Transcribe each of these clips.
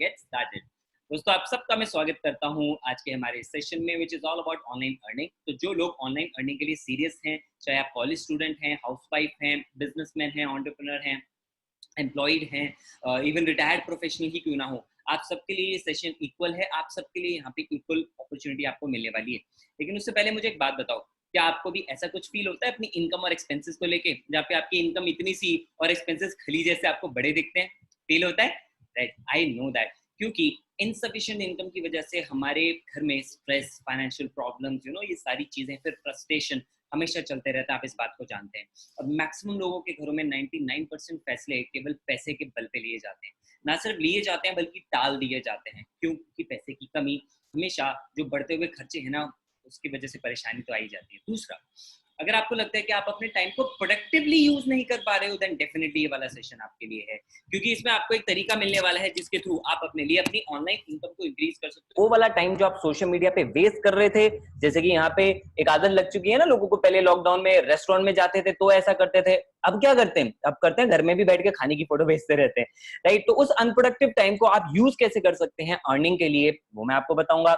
Get started. दोस्तों, आप सबका मैं स्वागत करता हूं आज के हमारे सेशन में, which is all about online earning. तो जो लोग ऑनलाइन अर्निंग के लिए सीरियस हैं, चाहे आप कॉलेज स्टूडेंट हैं, हाउसवाइफ हैं, बिजनेसमैन हैं, एंटरप्रेन्योर हैं, एम्प्लॉयड हैं, इवन रिटायर्ड प्रोफेशनल ही क्यों ना हो, आप सबके लिए ये सेशन इक्वल है। आप सबके लिए यहाँ पे इक्वल अपॉर्चुनिटी आपको मिलने वाली है। लेकिन उससे पहले मुझे एक बात बताओ, क्या आपको भी ऐसा कुछ फील होता है अपनी इनकम और एक्सपेंसेस को लेके, जहाँ पे आपकी इनकम इतनी सी और एक्सपेंसेस खली जैसे आपको बड़े दिखते हैं? फील होता है, राइट? आई नो दैट, क्योंकि इनसफिशिएंट इनकम की वजह से हमारे घर में स्ट्रेस, फाइनेंशियल प्रॉब्लम्स, ये सारी चीजें, फिर फ्रस्ट्रेशन हमेशा चलते रहता है। आप इस बात को जानते हैं। और मैक्सिमम लोगों के घरों में 99% फैसले केवल पैसे के बल पे लिए जाते हैं। ना सिर्फ लिए जाते हैं बल्कि टाल दिए जाते हैं। क्यों? क्योंकि पैसे की कमी हमेशा, जो बढ़ते हुए खर्चे हैं ना, उसकी वजह से परेशानी तो आई जाती है। दूसरा, अगर आपको लगता है कि आप अपने टाइम को प्रोडक्टिवली यूज नहीं कर पा रहे हो, देन डेफिनेटली ये वाला सेशन आपके लिए है, क्योंकि इसमें आपको एक तरीका मिलने वाला है जिसके थ्रू आप अपने लिए अपनी ऑनलाइन इनकम को इंक्रीज कर सकते हो। वो वाला टाइम जो आप सोशल मीडिया पे वेस्ट कर रहे थे, जैसे कि यहाँ पे एक आदत लग चुकी है ना लोगों को, पहले लॉकडाउन में रेस्टोरेंट में जाते थे तो ऐसा करते थे, अब क्या करते हैं? अब करते हैं घर में भी बैठ के खाने की फोटो भेजते रहते हैं, राइट? तो उस अनप्रोडक्टिव टाइम को आप यूज कैसे कर सकते हैं अर्निंग के लिए, वो मैं आपको बताऊंगा।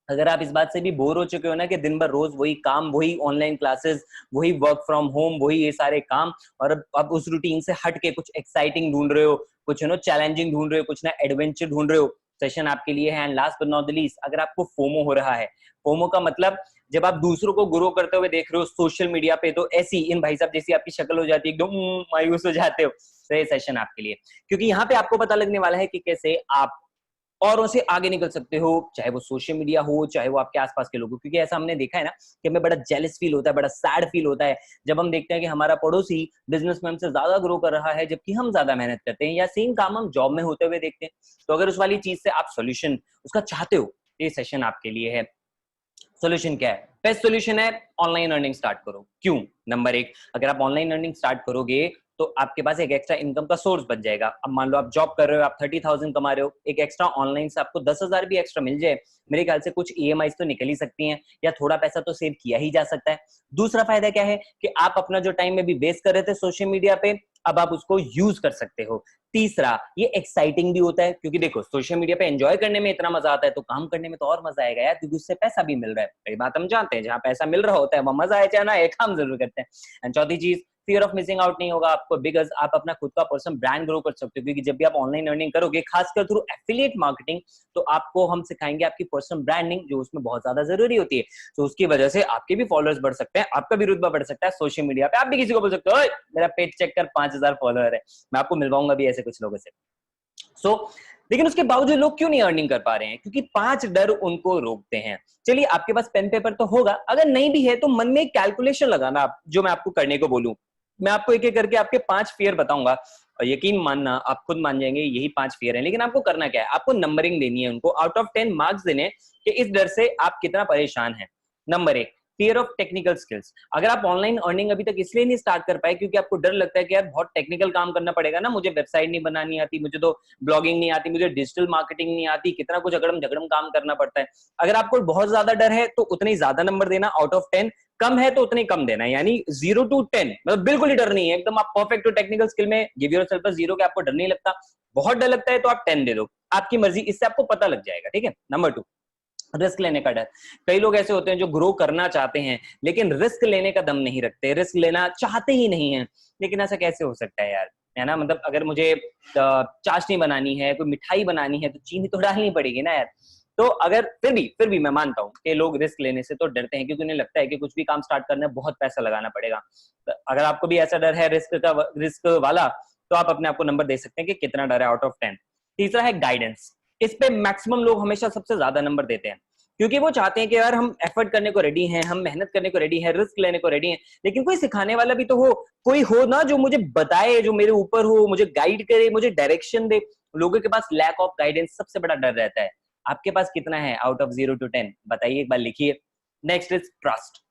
अगर आप इस बात से भी बोर हो चुके हो ना कि दिन भर रोज वही काम, वही ऑनलाइन क्लासेस, वही वर्क फ्रॉम होम, वही ये सारे काम, और अब उस रूटीन से हट के कुछ एक्साइटिंग ढूंढ रहे हो, कुछ चैलेंजिंग ढूंढ रहे हो, कुछ ना एडवेंचर ढूंढ रहे हो, सेशन आपके लिए है। And last but not the least, अगर आपको फोमो हो रहा है, फोमो का मतलब जब आप दूसरों को ग्रो करते हुए देख रहे हो सोशल मीडिया पे, तो ऐसी इन भाई साहब जैसी आपकी शक्ल हो जाती है, एकदम मायूस हो जाते हो, तो ये सेशन आपके लिए। क्योंकि यहाँ पे आपको पता लगने वाला है कि कैसे आप औरों से आगे निकल सकते हो, चाहे वो सोशल मीडिया हो, चाहे वो आपके आसपास के लोग हो। क्योंकि ऐसा हमने देखा है ना कि हमें बड़ा जेलस फील होता है, बड़ा सैड फील होता है जब हम देखते हैं कि हमारा पड़ोसी बिजनेस में हमसे ज्यादा ग्रो कर रहा है, जबकि हम ज्यादा मेहनत करते हैं, या सेम काम हम जॉब में होते हुए देखते हैं। तो अगर उस वाली चीज से आप सोल्यूशन उसका चाहते हो, ये सेशन आपके लिए है। सोल्यूशन क्या है? बेस्ट सोल्यूशन है ऑनलाइन अर्निंग स्टार्ट करो। क्यों? नंबर एक, अगर आप ऑनलाइन अर्निंग स्टार्ट करोगे तो आपके पास एक एक्स्ट्रा इनकम का सोर्स बच जाएगा। अब मान लो आप जॉब कर रहे हो, आप 30,000 कमा रहे हो, एक एक्स्ट्रा ऑनलाइन से आपको 10,000 भी एक्स्ट्रा मिल जाए, मेरे ख्याल से कुछ ईएमआई तो निकल ही सकती हैं, या थोड़ा पैसा तो सेव किया ही जा सकता है। दूसरा फायदा क्या है कि आप अपना जो टाइम में भी वेस्ट कर रहे थे सोशल मीडिया पे, अब आप उसको यूज कर सकते हो। तीसरा, ये एक्साइटिंग भी होता है, क्योंकि देखो सोशल मीडिया पे एंजॉय करने में इतना मजा आता है, तो काम करने में तो और मजा आएगा यार, क्योंकि उससे पैसा भी मिल रहा है। कई बात हम जानते हैं, जहां पैसा मिल रहा होता है वहां मजा आए चाहे ना, एक काम जरूर करते हैं। एंड चौथी चीज, फियर ऑफ मिसिंग आउट नहीं होगा आपको, बिकॉज आप अपना खुद का पर्सनल ब्रांड ग्रो कर सकते हो। क्योंकि जब भी आप ऑनलाइन अर्निंग करोगे, खासकर थ्रू एफिलिएट मार्केटिंग, तो आपको हम सिखाएंगे आपकी पर्सनल ब्रांडिंग, जो उसमें बहुत ज्यादा जरूरी होती है। तो उसकी वजह से आपके भी फॉलोअर्स बढ़ सकते हैं, आपका भी रुतबा बढ़ सकता है सोशल मीडिया पे। आप भी किसी को बोल सकते हो, ओए मेरा पेज चेक कर, 5,000 फॉलोअर है। मैं आपको मिलवाऊंगा भी ऐसे कुछ लोगों से। लेकिन उसके बावजूद लोग क्यों नहीं अर्निंग कर पा रहे हैं? क्योंकि 5 डर उनको रोकते हैं। चलिए, आपके पास पेन पेपर तो होगा, अगर नहीं भी है तो मन में एक कैलकुलेशन लगाना, जो मैं आपको करने को बोलूं। मैं आपको एक एक करके आपके 5 फियर बताऊंगा, और यकीन मानना आप खुद मान जाएंगे यही 5 फियर हैं। लेकिन आपको करना क्या है? आपको नंबरिंग देनी है उनको, आउट ऑफ 10 मार्क्स देने कि इस डर से आप कितना परेशान हैं। Number 1, fear of technical skills. अगर आप ऑनलाइन अर्निंग अभी तक इसलिए नहीं स्टार्ट कर पाए क्योंकि आपको डर लगता है कि यार बहुत टेक्निकल काम करना पड़ेगा ना, मुझे वेबसाइट नहीं बनानी आती, मुझे तो ब्लॉगिंग नहीं आती, मुझे डिजिटल मार्केटिंग नहीं आती, कितना कुछ अगड़म झगड़म काम करना पड़ता है। अगर आपको बहुत ज्यादा डर है तो उतने ही ज्यादा नंबर देना आउट ऑफ 10, कम है तो उतने कम देना, यानी 0 to 10, मतलब बिल्कुल ही डर नहीं है, एकदम आप परफेक्ट हो टेक्निकल स्किल में, गिव योरसेल्फ अ 0 के आपको डर नहीं लगता। बहुत डर लगता है तो आप 10 दे दो, आपकी मर्जी, इससे आपको पता लग जाएगा, ठीक है। नंबर 2, रिस्क लेने का डर। कई लोग ऐसे होते हैं जो ग्रो करना चाहते हैं लेकिन रिस्क लेने का दम नहीं रखते, रिस्क लेना चाहते ही नहीं है। लेकिन ऐसा कैसे हो सकता है यार, है ना? मतलब अगर मुझे चाशनी बनानी है, कोई मिठाई बनानी है, तो चीनी तो डालनी पड़ेगी ना यार। तो अगर फिर भी मैं मानता हूँ कि लोग रिस्क लेने से तो डरते हैं, क्योंकि उन्हें लगता है कि कुछ भी काम स्टार्ट करने में बहुत पैसा लगाना पड़ेगा। तो अगर आपको भी ऐसा डर है रिस्क वाला, तो आप अपने आप को नंबर दे सकते हैं कि कितना डर है आउट ऑफ 10। तीसरा है गाइडेंस। इस पे मैक्सिमम लोग हमेशा सबसे ज्यादा नंबर देते हैं, क्योंकि वो चाहते हैं कि यार हम एफर्ट करने को रेडी हैं, हम मेहनत करने को रेडी हैं, रिस्क लेने को रेडी हैं, लेकिन कोई सिखाने वाला भी तो हो, कोई हो ना जो मुझे बताए, जो मेरे ऊपर हो, मुझे गाइड करे, मुझे डायरेक्शन दे। लोगों के पास लैक ऑफ गाइडेंस सबसे बड़ा डर रहता है। आपके पास कितना है आउट ऑफ 0 to 10? बताइए, एक बार लिखिए। Next is trust.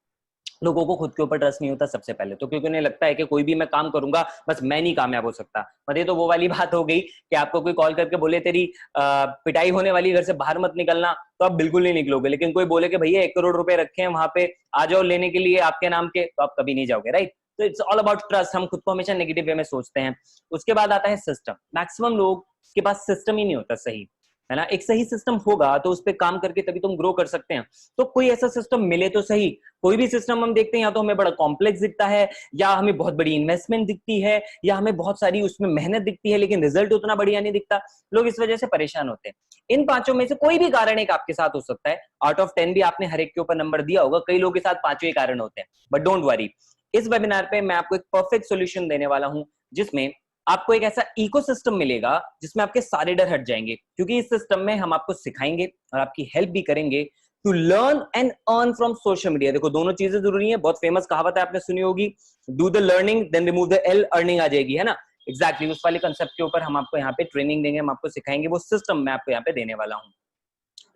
लोगों को खुद के ऊपर ट्रस्ट नहीं होता सबसे पहले तो, क्योंकि उन्हें लगता है कि कोई भी मैं काम करूंगा बस मैं नहीं कामयाब हो सकता। मतलब तो वो वाली बात हो गई कि आपको कोई कॉल करके बोले तेरी पिटाई होने वाली, घर से बाहर मत निकलना, तो आप बिल्कुल नहीं निकलोगे। लेकिन कोई बोले कि भैया 1 करोड़ रुपए रखे हैं वहां पे, आ जाओ लेने के लिए आपके नाम के, तो आप कभी नहीं जाओगे, राइट? तो इट्स ऑल अबाउट ट्रस्ट। हम खुद को हमेशा नेगेटिव वे में सोचते हैं। उसके बाद आता है सिस्टम। मैक्सिमम लोग के पास सिस्टम ही नहीं होता सही, है ना। एक सही सिस्टम होगा तो उस पर काम करके तभी तुम ग्रो कर सकते हैं। तो कोई ऐसा सिस्टम मिले तो सही। कोई भी सिस्टम हम देखते हैं या तो हमें बड़ा कॉम्प्लेक्स दिखता है, या हमें बहुत बड़ी इन्वेस्टमेंट दिखती है, या हमें बहुत सारी उसमें मेहनत दिखती है, लेकिन रिजल्ट उतना बढ़िया नहीं दिखता। लोग इस वजह से परेशान होते हैं। इन पांचों में से कोई भी कारण एक आपके साथ हो सकता है। आउट ऑफ 10 भी आपने हर एक के ऊपर नंबर दिया होगा, कई लोगों के साथ पांचों ही कारण होते हैं। बट डोंट वरी, इस वेबिनार पे मैं आपको एक परफेक्ट सोल्यूशन देने वाला हूं, जिसमें आपको एक ऐसा इकोसिस्टम मिलेगा जिसमें आपके सारे डर हट जाएंगे। क्योंकि इस सिस्टम में हम आपको सिखाएंगे और आपकी हेल्प भी करेंगे to learn and earn from social media. देखो, दोनों चीजें जरूरी है। बहुत फेमस कहावत है, आपने सुनी होगी, do the learning then remove the L, earning आ जाएगी, है ना। एग्जैक्टली उस वाले कंसेप्ट के ऊपर हम आपको यहाँ पे ट्रेनिंग देंगे, हम आपको सिखाएंगे, वो सिस्टम मैं आपको यहाँ पे देने वाला हूँ।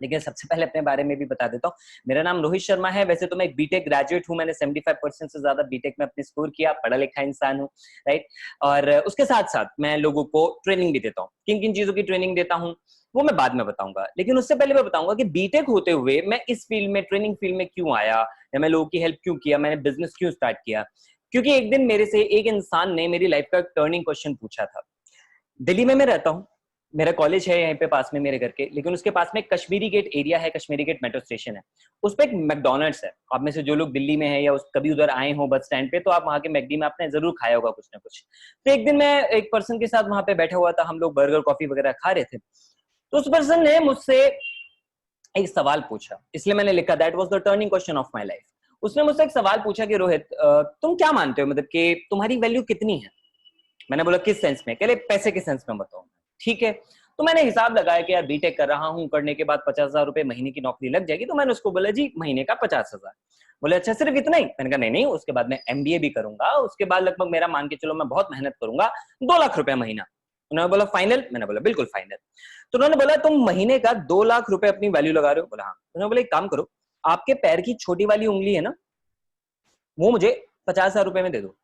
लेकिन सबसे पहले अपने बारे में भी बता देता हूँ। मेरा नाम रोहित शर्मा है। वैसे तो मैं एक बीटेक ग्रेजुएट हूँ, मैंने 75% से ज्यादा बीटेक में अपने स्कोर किया, पढ़ा लिखा इंसान हूँ, राइट। और उसके साथ साथ मैं लोगों को ट्रेनिंग भी देता हूँ। किन किन चीजों की ट्रेनिंग देता हूँ वो मैं बाद में बताऊंगा, लेकिन उससे पहले मैं बताऊंगा कि बीटेक होते हुए मैं इस फील्ड में, ट्रेनिंग फील्ड में क्यों आया, या मैं लोगों की हेल्प क्यों किया, मैंने बिजनेस क्यों स्टार्ट किया। क्योंकि एक दिन मेरे से एक इंसान ने मेरी लाइफ का टर्निंग क्वेश्चन पूछा था। दिल्ली में मैं रहता हूँ, मेरा कॉलेज है यहीं पे पास में मेरे घर के, लेकिन उसके पास में कश्मीरी गेट एरिया है, कश्मीरी गेट मेट्रो स्टेशन है। उस पे एक मैकडोनल्ड्स है। आप में से जो लोग दिल्ली में है या कभी उधर आए हो बस स्टैंड पे, तो आप वहां के मैकडी में आपने जरूर खाया होगा कुछ ना कुछ। तो एक दिन मैं एक पर्सन के साथ वहां पे बैठा हुआ था, हम लोग बर्गर कॉफी वगैरह खा रहे थे। तो उस पर्सन ने मुझसे एक सवाल पूछा, इसलिए मैंने लिखा that was the turning question of my life. उसने मुझसे एक सवाल पूछा कि रोहित, तुम क्या मानते हो, मतलब कि तुम्हारी वैल्यू कितनी है। मैंने बोला किस सेंस में, कह रहे पैसे के सेंस में बताओ। ठीक है, तो मैंने हिसाब लगाया कि यार बीटेक कर रहा हूँ, करने के बाद 50,000 रुपए महीने की नौकरी लग जाएगी। तो मैंने उसको बोला जी महीने का 50,000। बोले अच्छा सिर्फ इतना ही। मैंने कहा नहीं नहीं, उसके बाद मैं एमबीए भी करूंगा, उसके बाद लगभग मेरा मान के चलो मैं बहुत मेहनत करूंगा, 2 लाख रुपए महीना। उन्होंने बोला फाइनल। मैंने बोला बिल्कुल फाइनल। तो उन्होंने बोला तुम महीने का 2 लाख रुपए अपनी वैल्यू लगा रहे हो। बोला हाँ। उन्होंने बोला एक काम करो, आपके पैर की छोटी वाली उंगली है ना, वो मुझे 50,000 रुपए में दे दो।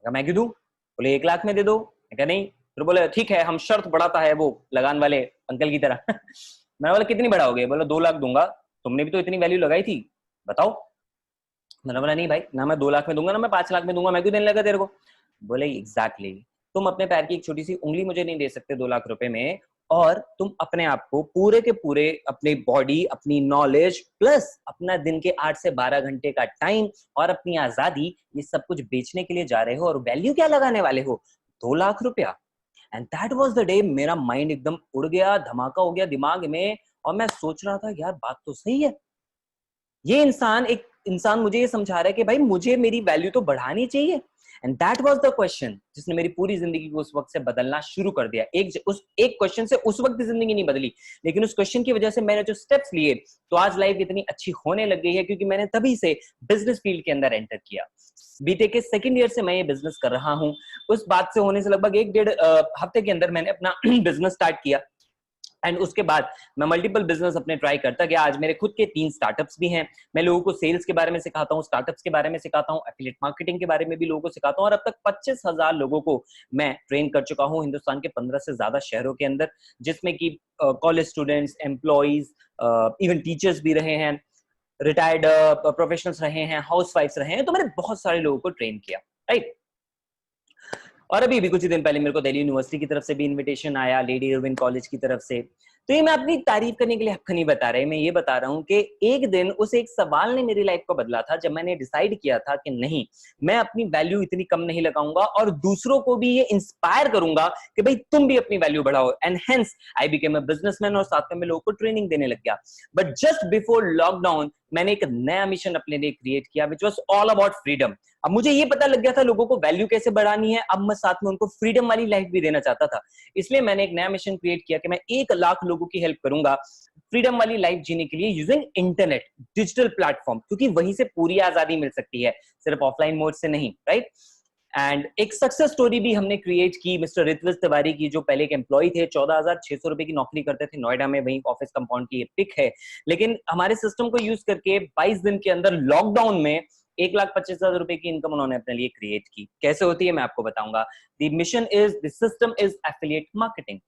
मैं क्यों दूं। बोले 1 लाख में दे दो। मैं कहा नहीं। फिर बोले ठीक है, हम शर्त बढ़ाता है वो लगान वाले अंकल की तरह। मैंने बोला कितनी बढ़ाओगे। बोला 2 लाख दूंगा, तुमने भी तो इतनी वैल्यू लगाई थी, बताओ। मैंने बोला नहीं भाई, ना मैं 2 लाख में दूंगा ना मैं 5 लाख में दूंगा, मैं क्यों देने लगा तेरे को। बोले एग्जैक्टली, तुम अपने पैर की एक छोटी सी उंगली मुझे नहीं दे सकते 2 लाख रुपए में, और तुम अपने आप को पूरे के पूरे, अपनी बॉडी, अपनी नॉलेज प्लस अपना दिन के 8 से 12 घंटे का टाइम और अपनी आजादी, ये सब कुछ बेचने के लिए जा रहे हो, और वैल्यू क्या लगाने वाले हो, 2 लाख रुपया। And that was the day मेरा माइंड एकदम उड़ गया, धमाका हो गया दिमाग में। और मैं सोच रहा था यार बात तो सही है, ये इंसान मुझे ये समझा रहा है कि भाई मुझे मेरी वैल्यू तो बढ़ानी चाहिए। And that was the question जिसने मेरी पूरी जिंदगी को उस वक्त से बदलना शुरू कर दिया। उस एक क्वेश्चन से उस वक्त जिंदगी नहीं बदली, लेकिन उस क्वेश्चन की वजह से मैंने जो स्टेप्स लिए, तो आज लाइफ इतनी अच्छी होने लग गई है, क्योंकि मैंने तभी से बिजनेस फील्ड के अंदर एंटर किया। बीटेक के सेकंड ईयर से मैं ये बिजनेस कर रहा हूँ। उस बात से होने से लगभग 1 डेढ़ हफ्ते के अंदर मैंने अपना बिजनेस स्टार्ट किया। एंड उसके बाद मैं मल्टीपल बिजनेस अपने ट्राई करता गया। आज मेरे खुद के 3 स्टार्टअप्स भी हैं। मैं लोगों को सेल्स के बारे में सिखाता हूँ, स्टार्टअप्स के बारे में सिखाता हूँ, एफिलिएट मार्केटिंग के बारे में भी लोगों को सिखाता हूँ, और अब तक 25,000 लोगों को मैं ट्रेन कर चुका हूँ हिंदुस्तान के 15 से ज्यादा शहरों के अंदर, जिसमें कि college students, employees, even teachers भी रहे हैं, रिटायर्ड प्रोफेशनल्स रहे हैं, हाउस वाइफ्स रहे हैं। तो मैंने बहुत सारे लोगों को ट्रेन किया, राइट। और अभी भी कुछ ही दिन पहले मेरे को दिल्ली यूनिवर्सिटी की तरफ से भी इनविटेशन आया, लेडी इरविन कॉलेज की तरफ से। तो ये मैं अपनी तारीफ करने के लिए हक नहीं बता रहे, मैं ये बता रहा हूँ कि एक दिन उस एक सवाल ने मेरी लाइफ को बदला था, जब मैंने डिसाइड किया था कि नहीं, मैं अपनी वैल्यू इतनी कम नहीं लगाऊंगा, और दूसरों को भी ये इंस्पायर करूंगा कि भाई तुम भी अपनी वैल्यू बढ़ाओ। And hence I became a businessman, और साथ में मैं लोगों को ट्रेनिंग देने लग गया। बट जस्ट बिफोर लॉकडाउन मैंने एक नया मिशन अपने लिए क्रिएट किया, which was all about freedom. अब मुझे ये पता लग गया था लोगों को वैल्यू कैसे बढ़ानी है, अब मैं साथ में उनको फ्रीडम वाली लाइफ भी देना चाहता था। इसलिए मैंने एक नया मिशन क्रिएट किया कि मैं 1 लाख लोगों की हेल्प करूंगा फ्रीडम वाली लाइफ जीने के लिए, यूजिंग इंटरनेट, डिजिटल प्लेटफॉर्म, क्योंकि वहीं से पूरी आजादी मिल सकती है, सिर्फ ऑफलाइन मोड से नहीं, राइट। एंड एक सक्सेस स्टोरी भी हमने क्रिएट की मिस्टर ऋत्विज तिवारी की, जो पहले एक एम्प्लॉय थे, 14,600 रुपए की नौकरी करते थे नोएडा में, वहीं ऑफिस कंपाउंड की ये पिक है। लेकिन हमारे सिस्टम को यूज करके 22 दिन के अंदर लॉकडाउन में 1,25,000 रुपए की इनकम उन्होंने अपने लिए क्रिएट की। कैसे होती है मैं आपको बताऊंगा। The mission is, the system is affiliate marketing.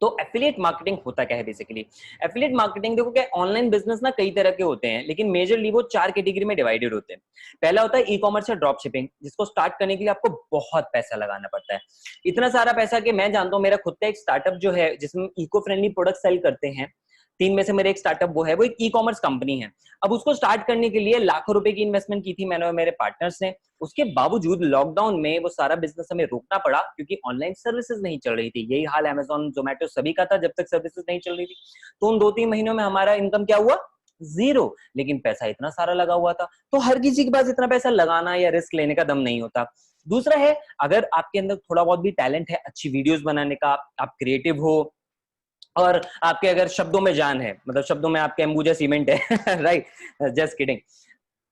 तो एफिलिएट मार्केटिंग होता क्या है बेसिकली? एफिलिएट मार्केटिंग देखो क्या, ऑनलाइन बिजनेस ना कई तरह के होते हैं, लेकिन मेजरली वो 4 कैटेगरी में डिवाइडेड होते हैं। पहला होता है ई कॉमर्स या ड्रॉप शिपिंग, जिसको स्टार्ट करने के लिए आपको बहुत पैसा लगाना पड़ता है। इतना सारा पैसा कि मैं जानता हूं, मेरा खुद का एक स्टार्टअप जो है जिसमें इको फ्रेंडली प्रोडक्ट सेल करते हैं, 3 में से मेरे एक स्टार्टअप वो है, वो एक ई कॉमर्स कंपनी है। अब उसको स्टार्ट करने के लिए लाखों रुपए की इन्वेस्टमेंट की थी मैंने और मेरे पार्टनर्स ने। उसके बावजूद लॉकडाउन में वो सारा बिजनेस हमें रोकना पड़ा, क्योंकि ऑनलाइन सर्विसेज नहीं चल रही थी। यही हाल अमेजोन, जोमेटो सभी का था जब तक सर्विसेज नहीं चल रही थी। तो उन 2-3 महीनों में हमारा इनकम क्या हुआ? जीरो। लेकिन पैसा इतना सारा लगा हुआ था। तो हर किसी के पास इतना पैसा लगाना या रिस्क लेने का दम नहीं होता। दूसरा है, अगर आपके अंदर थोड़ा बहुत भी टैलेंट है अच्छी वीडियोस बनाने का, आप क्रिएटिव हो और आपके अगर शब्दों में जान है, मतलब शब्दों में आपके अंबुजा सीमेंट है राइट, जस्ट किडिंग,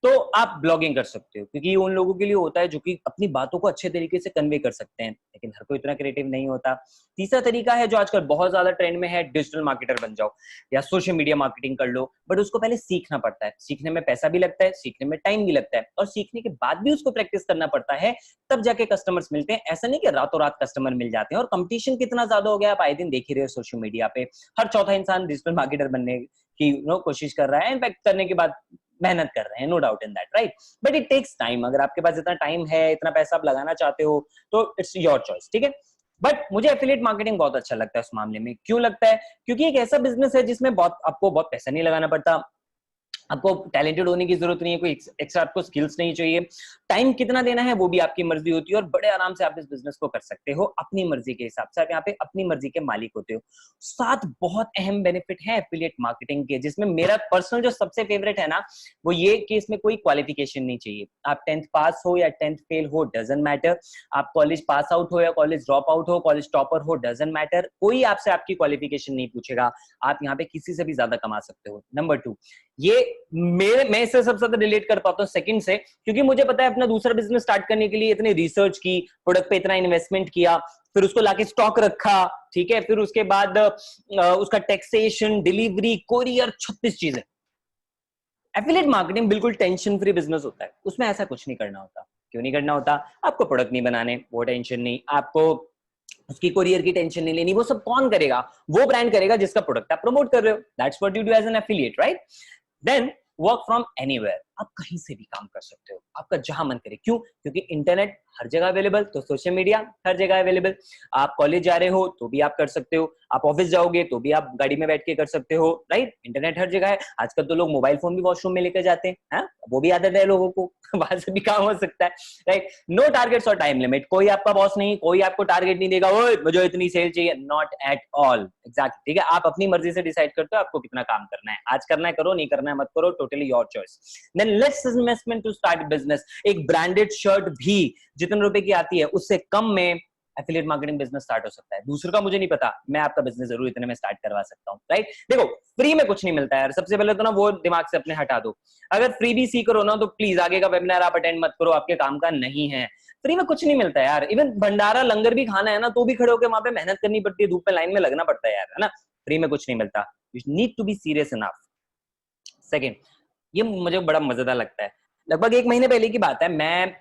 तो आप ब्लॉगिंग कर सकते हो, क्योंकि उन लोगों के लिए होता है जो कि अपनी बातों को अच्छे तरीके से कन्वे कर सकते हैं, लेकिन हर कोई इतना क्रिएटिव नहीं होता। तीसरा तरीका है जो आजकल बहुत ज्यादा ट्रेंड में है, डिजिटल मार्केटर बन जाओ या सोशल मीडिया मार्केटिंग कर लो। बट उसको पहले सीखना पड़ता है, सीखने में पैसा भी लगता है, सीखने में टाइम भी लगता है, और सीखने के बाद भी उसको प्रैक्टिस करना पड़ता है, तब जाके कस्टमर्स मिलते हैं। ऐसा नहीं कि रातों रात कस्टमर मिल जाते हैं। और कंपटीशन कितना ज्यादा हो गया, आप आए दिन देख ही रहे हो सोशल मीडिया पे, हर चौथा इंसान डिजिटल मार्केटर बनने की कोशिश कर रहा है। इनफैक्ट करने के बाद मेहनत कर रहे हैं, no doubt in that, right. But it takes time. अगर आपके पास इतना टाइम है, इतना पैसा आप लगाना चाहते हो, तो इट्स योर चॉइस, ठीक है। बट मुझे एफिलिएट मार्केटिंग बहुत अच्छा लगता है उस मामले में। क्यों लगता है? क्योंकि एक ऐसा बिजनेस है जिसमें आपको बहुत पैसा नहीं लगाना पड़ता, आपको टैलेंटेड होने की जरूरत नहीं है, कोई एक्स्ट्रा आपको स्किल्स नहीं चाहिए। टाइम कितना देना है वो भी आपकी मर्जी होती है, और बड़े आराम से आप इस बिजनेस को कर सकते हो अपनी मर्जी के हिसाब से। आप यहाँ पे अपनी मर्जी के मालिक होते हो। 7 बहुत अहम बेनिफिट हैं एफिलिएट मार्केटिंग के, जिसमें मेरा पर्सनल जो सबसे फेवरेट है ना, वो ये कि इसमें कोई क्वालिफिकेशन नहीं चाहिए। आप 10th पास हो या 10th फेल हो, डजंट मैटर। आप कॉलेज पास आउट हो या कॉलेज ड्रॉप आउट हो, कॉलेज टॉपर हो, डजंट मैटर। कोई आपसे आपकी क्वालिफिकेशन नहीं पूछेगा। आप यहाँ पे किसी से भी ज्यादा कमा सकते हो। नंबर 2, ये मैं इससे सबसे ज्यादा रिलेट कर पाता हूँ सेकंड से, क्योंकि मुझे पता है अपना दूसरा बिजनेस स्टार्ट करने के लिए इतनी रिसर्च की, प्रोडक्ट पे इतना इन्वेस्टमेंट किया, फिर उसको लाके स्टॉक रखा, ठीक है, फिर उसके बाद उसका टैक्सेशन, डिलीवरी, कोरियर, 36 चीजें। एफिलिएट मार्केटिंग बिल्कुल टेंशन फ्री बिजनेस होता है, उसमें ऐसा कुछ नहीं करना होता। क्यों नहीं करना होता? आपको प्रोडक्ट नहीं बनाने, वो टेंशन नहीं। आपको उसकी कोरियर की टेंशन नहीं लेनी। वो सब कौन करेगा? वो ब्रांड करेगा जिसका प्रोडक्ट आप प्रमोट कर रहे हो। That's what you do as an affiliate, right. Then work from anywhere, आप कहीं से भी काम कर सकते हो, आपका जहां मन करे। क्यों? क्योंकि इंटरनेट हर जगह अवेलेबल, तो सोशल मीडिया हर जगह अवेलेबल। आप कॉलेज जा रहे हो तो भी आप कर सकते हो, आप ऑफिस जाओगे तो भी आप गाड़ी में बैठ के कर सकते हो, राइट। इंटरनेट हर जगह है। आजकल तो लोग मोबाइल फोन भी वॉशरूम में लेकर जाते हैं, वो भी आदत है लोगों को वहां से भी काम हो सकता है, राइट। नो टारगेट्स और टाइम लिमिट, कोई आपका बॉस नहीं, कोई आपको टारगेट नहीं देगा, ओए मुझे इतनी सेल चाहिए, नॉट एट ऑल। एग्जैक्टली, ठीक है। आप अपनी मर्जी से डिसाइड करते हो आपको कितना काम करना है। आज करना है करो, नहीं करना है मत करो, totally your choice. Then let's investment to start business. एक ब्रांडेड शर्ट भी जितने रुपए की आती है उससे कम में एफिलिएट मार्केटिंग बिजनेस स्टार्ट हो सकता है। दूसरों का मुझे नहीं पता, मैं आपका बिजनेस जरूर इतने में स्टार्ट करवा सकता हूं, राइट। देखो, फ्री में कुछ नहीं मिलता है यार। सबसे पहले तो ना वो दिमाग से अपने हटा दो। अगर फ्री भी सीख रहे हो ना, तो प्लीज आगे का वेबिनार आप अटेंड मत करो, आपके काम का नहीं है। फ्री में कुछ नहीं मिलता है यार। इवन भंडारा लंगर भी खाना है ना, तो भी खड़े होकर वहां पे मेहनत करनी पड़ती है, धूप में लाइन में लगना पड़ता है यार, है ना। फ्री में कुछ नहीं मिलता। You need to be serious enough. Second, ये मुझे बड़ा मजेदार लगता है। लगभग 1 महीने पहले की बात है, मैं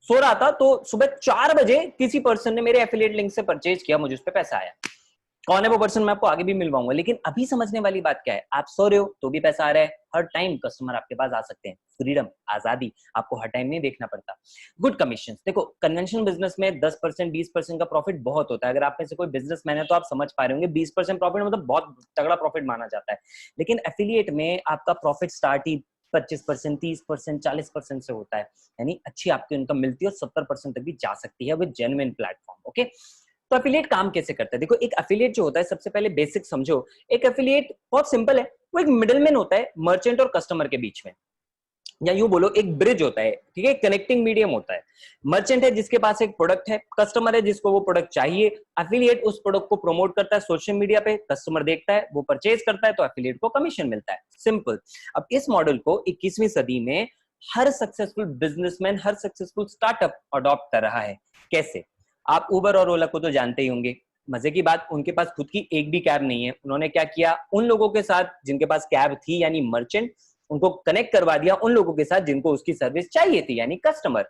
सो रहा था तो सुबह 4 बजे किसी पर्सन ने मेरे एफिलिएट लिंक से परचेज किया, मुझे उस पर पैसा आया। कौन है वो पर्सन, मैं आपको आगे भी मिलवाऊंगा। लेकिन अभी समझने वाली बात क्या है, आप सो रहे हो तो भी पैसा आ रहा है, हर टाइम कस्टमर आपके पास आ सकते हैं। फ्रीडम, आजादी, आपको हर टाइम नहीं देखना पड़ता। Good commission. देखो, कन्वेंशनल बिजनेस में 10% 20% का प्रॉफिट बहुत होता है। अगर आप में से कोई बिजनेसमैन है तो आप समझ पा रहे होंगे, 20% प्रॉफिट मतलब बहुत तगड़ा प्रॉफिट माना जाता है। लेकिन एफिलिएट में आपका प्रॉफिट स्टार्ट ही 25%, 30%, 40% से होता है। यानी अच्छी आपको इनकम मिलती है और 70% तक भी जा सकती है विद जेन्युइन प्लेटफॉर्म, ओके। तो एफिलिएट काम कैसे करता है? देखो, एक एफिलिएट जो होता है, सबसे पहले बेसिक समझो। एक एफिलिएट बहुत सिंपल है, वो एक मिडलमैन होता है मर्चेंट और कस्टमर के बीच में, या यूं बोलो एक ब्रिज होता है, ठीक है, कनेक्टिंग मीडियम होता है। मर्चेंट है जिसके पास एक प्रोडक्ट है, कस्टमर है जिसको वो प्रोडक्ट चाहिए। एफिलिएट उस प्रोडक्ट को प्रमोट करता है सोशल मीडिया पे, कस्टमर देखता है, वो परचेज करता है, तो एफिलिएट को कमीशन मिलता है। सिंपल। अब इस मॉडल को 21वीं सदी में हर सक्सेसफुल बिजनेसमैन, हर सक्सेसफुल स्टार्टअप अडॉप्ट कर रहा है। कैसे? आप उबर और ओला को तो जानते ही होंगे। मजे की बात, उनके पास खुद की एक भी कैब नहीं है। उन्होंने क्या किया, उन लोगों के साथ जिनके पास कैब थी, यानी मर्चेंट, उनको कनेक्ट करवा दिया उन लोगों के साथ जिनको उसकी सर्विस चाहिए थी, यानी कस्टमर।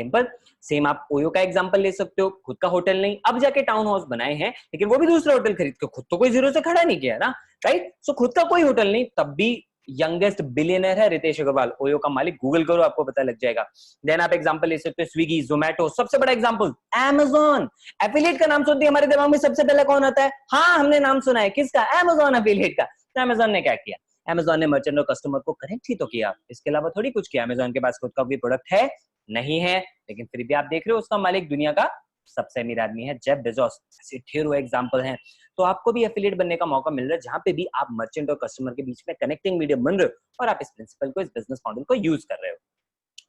सिंपल। सेम आप ओयो का एग्जांपल ले सकते हो, खुद का होटल नहीं, अब जाके टाउन हाउस बनाए हैं, लेकिन वो भी दूसरा होटल खरीद के, खुद तो कोई जीरो से खड़ा नहीं किया ना, राइट। सो खुद का कोई होटल नहीं, तब भी यंगेस्ट बिलियनर है रितेश अग्रवाल, ओयो का मालिक, गूगल करो आपको पता लग जाएगा। देन आप एग्जांपल ले सकते हो स्विगी, जोमेटो, सबसे बड़ा एग्जांपल अमेज़न। एफिलिएट का नाम सुनते ही हमारे दिमाग में सबसे पहले कौन आता है? हाँ, हमने नाम सुना है, किसका? अमेज़न एफिलिएट का। तो अमेज़न ने क्या किया? अमेज़न ने मर्चेंट और कस्टमर को कनेक्ट ही तो किया, इसके अलावा थोड़ी कुछ किया। अमेज़न के पास खुद का कोई प्रोडक्ट है नहीं है, लेकिन फिर भी आप देख रहे हो उसका मालिक दुनिया का सबसे अमीर आदमी है, जेफ बेजोस। ऐसे ढेरों एग्जांपल हैं। तो आपको भी एफिलिएट बनने का मौका मिल रहा है, जहां पे भी आप मर्चेंट और कस्टमर के बीच में कनेक्टिंग मीडियम बन रहे हो और आप इस प्रिंसिपल को, इस बिजनेस मॉडल को यूज कर रहे हो।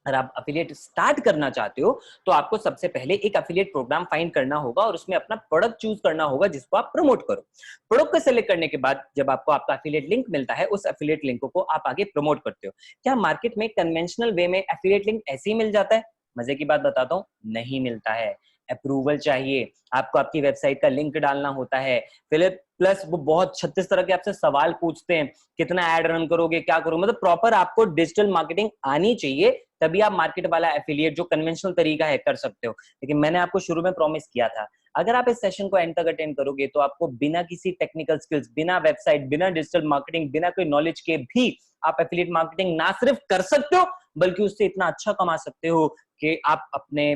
अगर आप एफिलिएट स्टार्ट करना चाहते हो तो आपको सबसे पहले एक एफिलिएट प्रोग्राम फाइंड करना होगा और उसमें अपना प्रोडक्ट चूज करना होगा जिसको आप प्रमोट करो। प्रोडक्ट को सेलेक्ट करने के बाद जब आपको आपका एफिलिएट लिंक मिलता है, उस एफिलिएट लिंक को आप आगे प्रमोट करते हो। क्या मार्केट में कन्वेंशनल वे में एफिलिएट लिंक ऐसे ही मिल जाता है? मजे की बात बताता हूँ, नहीं मिलता है। अप्रूवल चाहिए, आपको आपकी वेबसाइट का लिंक डालना होता है, फिर प्लस वो बहुत 36 तरह के आपसे सवाल पूछते हैं, कितना एड रन करोगे, क्या करोगे, मतलब प्रॉपर आपको डिजिटल मार्केटिंग आनी चाहिए, तभी आप मार्केट वाला एफिलिएट जो कन्वेंशनल तरीका है कर सकते हो। लेकिन मैंने आपको शुरू में प्रॉमिस किया था, अगर आप इस सेशन को एंड तक अटेंड करोगे तो आपको बिना किसी टेक्निकल स्किल्स, बिना वेबसाइट, बिना डिजिटल मार्केटिंग, बिना कोई नॉलेज के भी आप एफिलिएट मार्केटिंग ना सिर्फ कर सकते हो बल्कि उससे इतना अच्छा कमा सकते हो कि आप अपने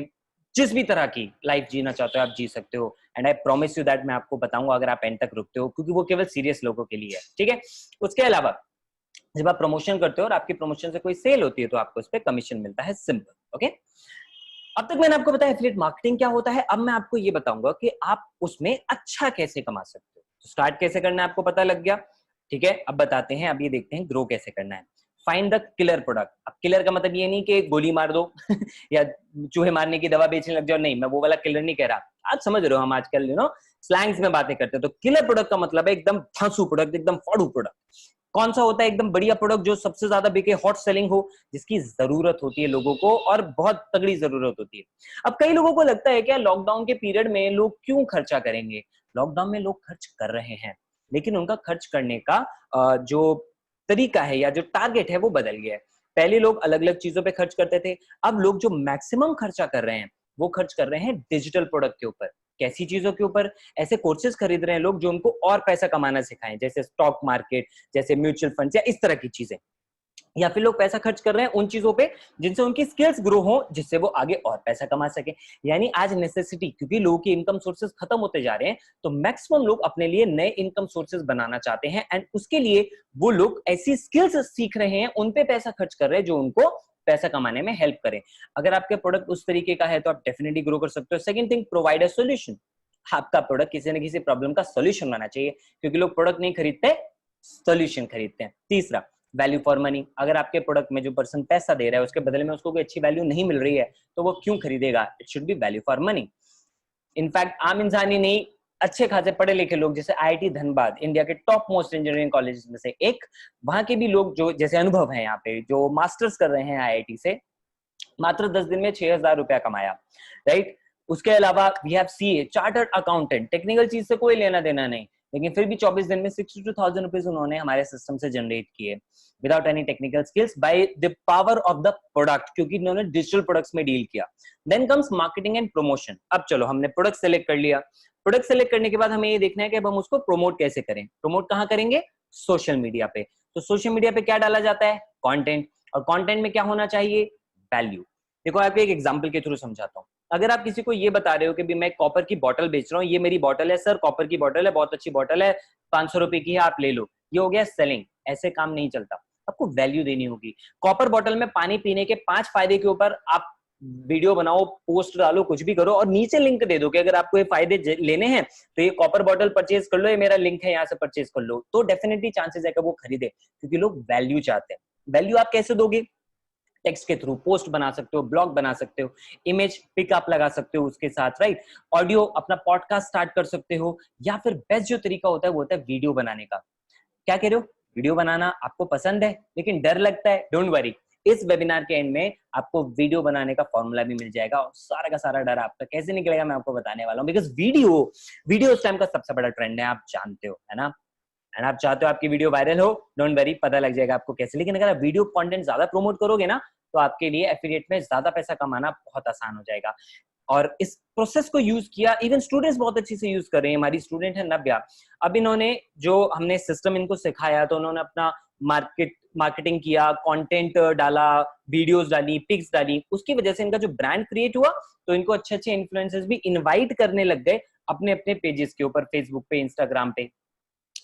जिस भी तरह की लाइफ जीना चाहते हो आप जी सकते हो। And I promise you that मैं आपको बताऊंगा अगर आप एंड तक रुकते हो, क्योंकि वो केवल सीरियस लोगों के लिए है, ठीक है। उसके अलावा जब आप प्रमोशन करते हो और आपकी प्रमोशन से कोई सेल होती है तो आपको उस पर कमीशन मिलता है, सिंपल। ओके, अब तक मैंने आपको बताया एफिलिएट मार्केटिंग क्या होता है। अब मैं आपको ये बताऊंगा कि आप उसमें अच्छा कैसे कमा सकते हो। तो स्टार्ट कैसे करना है आपको पता लग गया, ठीक है। अब बताते हैं, अब ये देखते हैं ग्रो कैसे करना है। Find the killer product. अब किलर का मतलब ये नहीं कि गोली मार दो या चूहे मारने की दवा बेचने लग जाओ, नहीं, मैं वो वाला किलर नहीं कह रहा। आज समझ रहे हो, हम आजकल स्लैंग्स में बातें करते हैं। तो किलर प्रोडक्ट का मतलब है एकदम धांसू प्रोडक्ट, एकदम फाड़ू प्रोडक्ट। कौन सा होता है एकदम बढ़िया प्रोडक्ट जो सबसे ज्यादा बिके, हॉट सेलिंग हो, जिसकी जरूरत होती है लोगों को और बहुत तगड़ी जरूरत होती है। अब कई लोगों को लगता है क्या लॉकडाउन के पीरियड में लोग क्यों खर्चा करेंगे? लॉकडाउन में लोग खर्च कर रहे हैं, लेकिन उनका खर्च करने का जो तरीका है या जो टारगेट है वो बदल गया है। पहले लोग अलग अलग चीजों पे खर्च करते थे, अब लोग जो मैक्सिमम खर्चा कर रहे हैं वो खर्च कर रहे हैं डिजिटल प्रोडक्ट के ऊपर। कैसी चीजों के ऊपर? ऐसे कोर्सेज खरीद रहे हैं लोग जो उनको और पैसा कमाना सिखाएं, जैसे स्टॉक मार्केट, जैसे म्यूचुअल फंड्स या इस तरह की चीजें। या फिर लोग पैसा खर्च कर रहे हैं उन चीजों पे जिनसे उनकी स्किल्स ग्रो हो, जिससे वो आगे और पैसा कमा सके। यानी आज नेसेसिटी, क्योंकि लोगों की इनकम सोर्सेज खत्म होते जा रहे हैं, तो मैक्सिमम लोग अपने लिए नए इनकम सोर्सेज बनाना चाहते हैं एंड उसके लिए वो लोग ऐसी स्किल्स सीख रहे हैं, उन पे पैसा खर्च कर रहे हैं जो उनको पैसा कमाने में हेल्प करें। अगर आपके प्रोडक्ट उस तरीके का है तो आप डेफिनेटली ग्रो कर सकते हो। Second thing, provide a solution. आपका प्रोडक्ट किसी न किसी प्रॉब्लम का सॉल्यूशन होना चाहिए, क्योंकि लोग प्रोडक्ट नहीं खरीदते, सॉल्यूशन खरीदते हैं। तीसरा, वैल्यू फॉर मनी। अगर आपके प्रोडक्ट में जो पर्सन पैसा दे रहा है उसके बदले में उसको कोई अच्छी वैल्यू नहीं मिल रही है तो वो क्यों खरीदेगा? It should be value for money. In fact आम इंसान ही नहीं, अच्छे खासे पढ़े लिखे लोग, जैसे आईआईटी धनबाद, इंडिया के टॉप मोस्ट इंजीनियरिंग कॉलेज में से एक, वहां के भी लोग जो जैसे अनुभव है यहाँ पे, जो मास्टर्स कर रहे हैं आईआईटी से, मात्र 10 दिन में 6,000 रुपया कमाया, राइट। उसके अलावा we have CA, chartered accountant, technical चीज से कोई लेना देना नहीं, लेकिन फिर भी 24 दिन में 62,000 रुपीज उन्होंने हमारे सिस्टम से जनरेट किए without any technical skills, by the power of the product, क्योंकि इन्होंने डिजिटल प्रोडक्ट्स में डील किया। Then comes marketing and promotion. अब चलो, हमने प्रोडक्ट सेलेक्ट कर लिया। प्रोडक्ट सेलेक्ट करने के बाद हमें ये देखना है कि अब हम उसको प्रमोट कैसे करें। प्रमोट कहाँ करेंगे? सोशल मीडिया पे। तो सोशल मीडिया पे क्या डाला जाता है? कंटेंट। और कंटेंट में क्या होना चाहिए? वैल्यू। देखो, आपको एक एग्जांपल के थ्रू समझाता हूँ। अगर आप किसी को ये बता रहे हो कि मैं कॉपर की बोतल बेच रहा हूँ, ये मेरी बोतल है सर, कॉपर की बोतल है, बहुत अच्छी बोतल है, 500 रुपए की है, आप ले लो, ये हो गया सेलिंग। ऐसे काम नहीं चलता, आपको वैल्यू देनी होगी। कॉपर बोतल में पानी पीने के 5 फायदे के ऊपर आप वीडियो बनाओ, पोस्ट डालो, कुछ भी करो और नीचे लिंक दे दो कि अगर आपको ये फायदे लेने हैं तो ये कॉपर बोतल परचेज कर लो, ये मेरा लिंक है, यहाँ से परचेज कर लो, तो डेफिनेटली चांसेस है कि वो खरीदे, क्योंकि लोग वैल्यू चाहते हैं। वैल्यू आप कैसे दोगे? टेक्स्ट के थ्रू पोस्ट बना सकते हो, ब्लॉग बना सकते हो, इमेज पिकअप लगा सकते हो उसके साथ, राइट। ऑडियो, अपना पॉडकास्ट स्टार्ट कर सकते हो, या फिर बेस्ट जो तरीका होता है वो होता है वीडियो बनाने का। क्या कह रहे हो? वीडियो बनाना आपको पसंद है लेकिन डर लगता है? डोंट वरी, इस वेबिनार के एंड में आपको वीडियो बनाने का फॉर्मूला भी मिल जाएगा और सारा का सारा डर आपका कैसे निकलेगा मैं आपको बताने वाला हूँ। बिकॉज वीडियो इस टाइम का सबसे बड़ा ट्रेंड है, आप जानते हो, है ना। एंड आप चाहते हो आपकी वीडियो वायरल हो, डोंट वरी, पता लग जाएगा आपको कैसे। लेकिन अगर आप वीडियो कंटेंट ज्यादा प्रमोट करोगे ना तो आपके लिए एफिलिएट में ज्यादा पैसा कमाना बहुत आसान हो जाएगा। और इस प्रोसेस को यूज किया, इवन स्टूडेंट्स बहुत अच्छी से यूज कर रहे हैं। हमारी स्टूडेंट है नव्या, अब इन्होंने जो हमने सिस्टम इनको सिखाया तो उन्होंने अपना मार्केटिंग किया, कंटेंट डाला, वीडियोस डाली, पिक्स डाली, उसकी वजह से इनका जो ब्रांड क्रिएट हुआ, तो इनको अच्छे अच्छे इन्फ्लुएंसर्स भी इनवाइट करने लग गए अपने अपने पेजेस के ऊपर, फेसबुक पे, इंस्टाग्राम पे।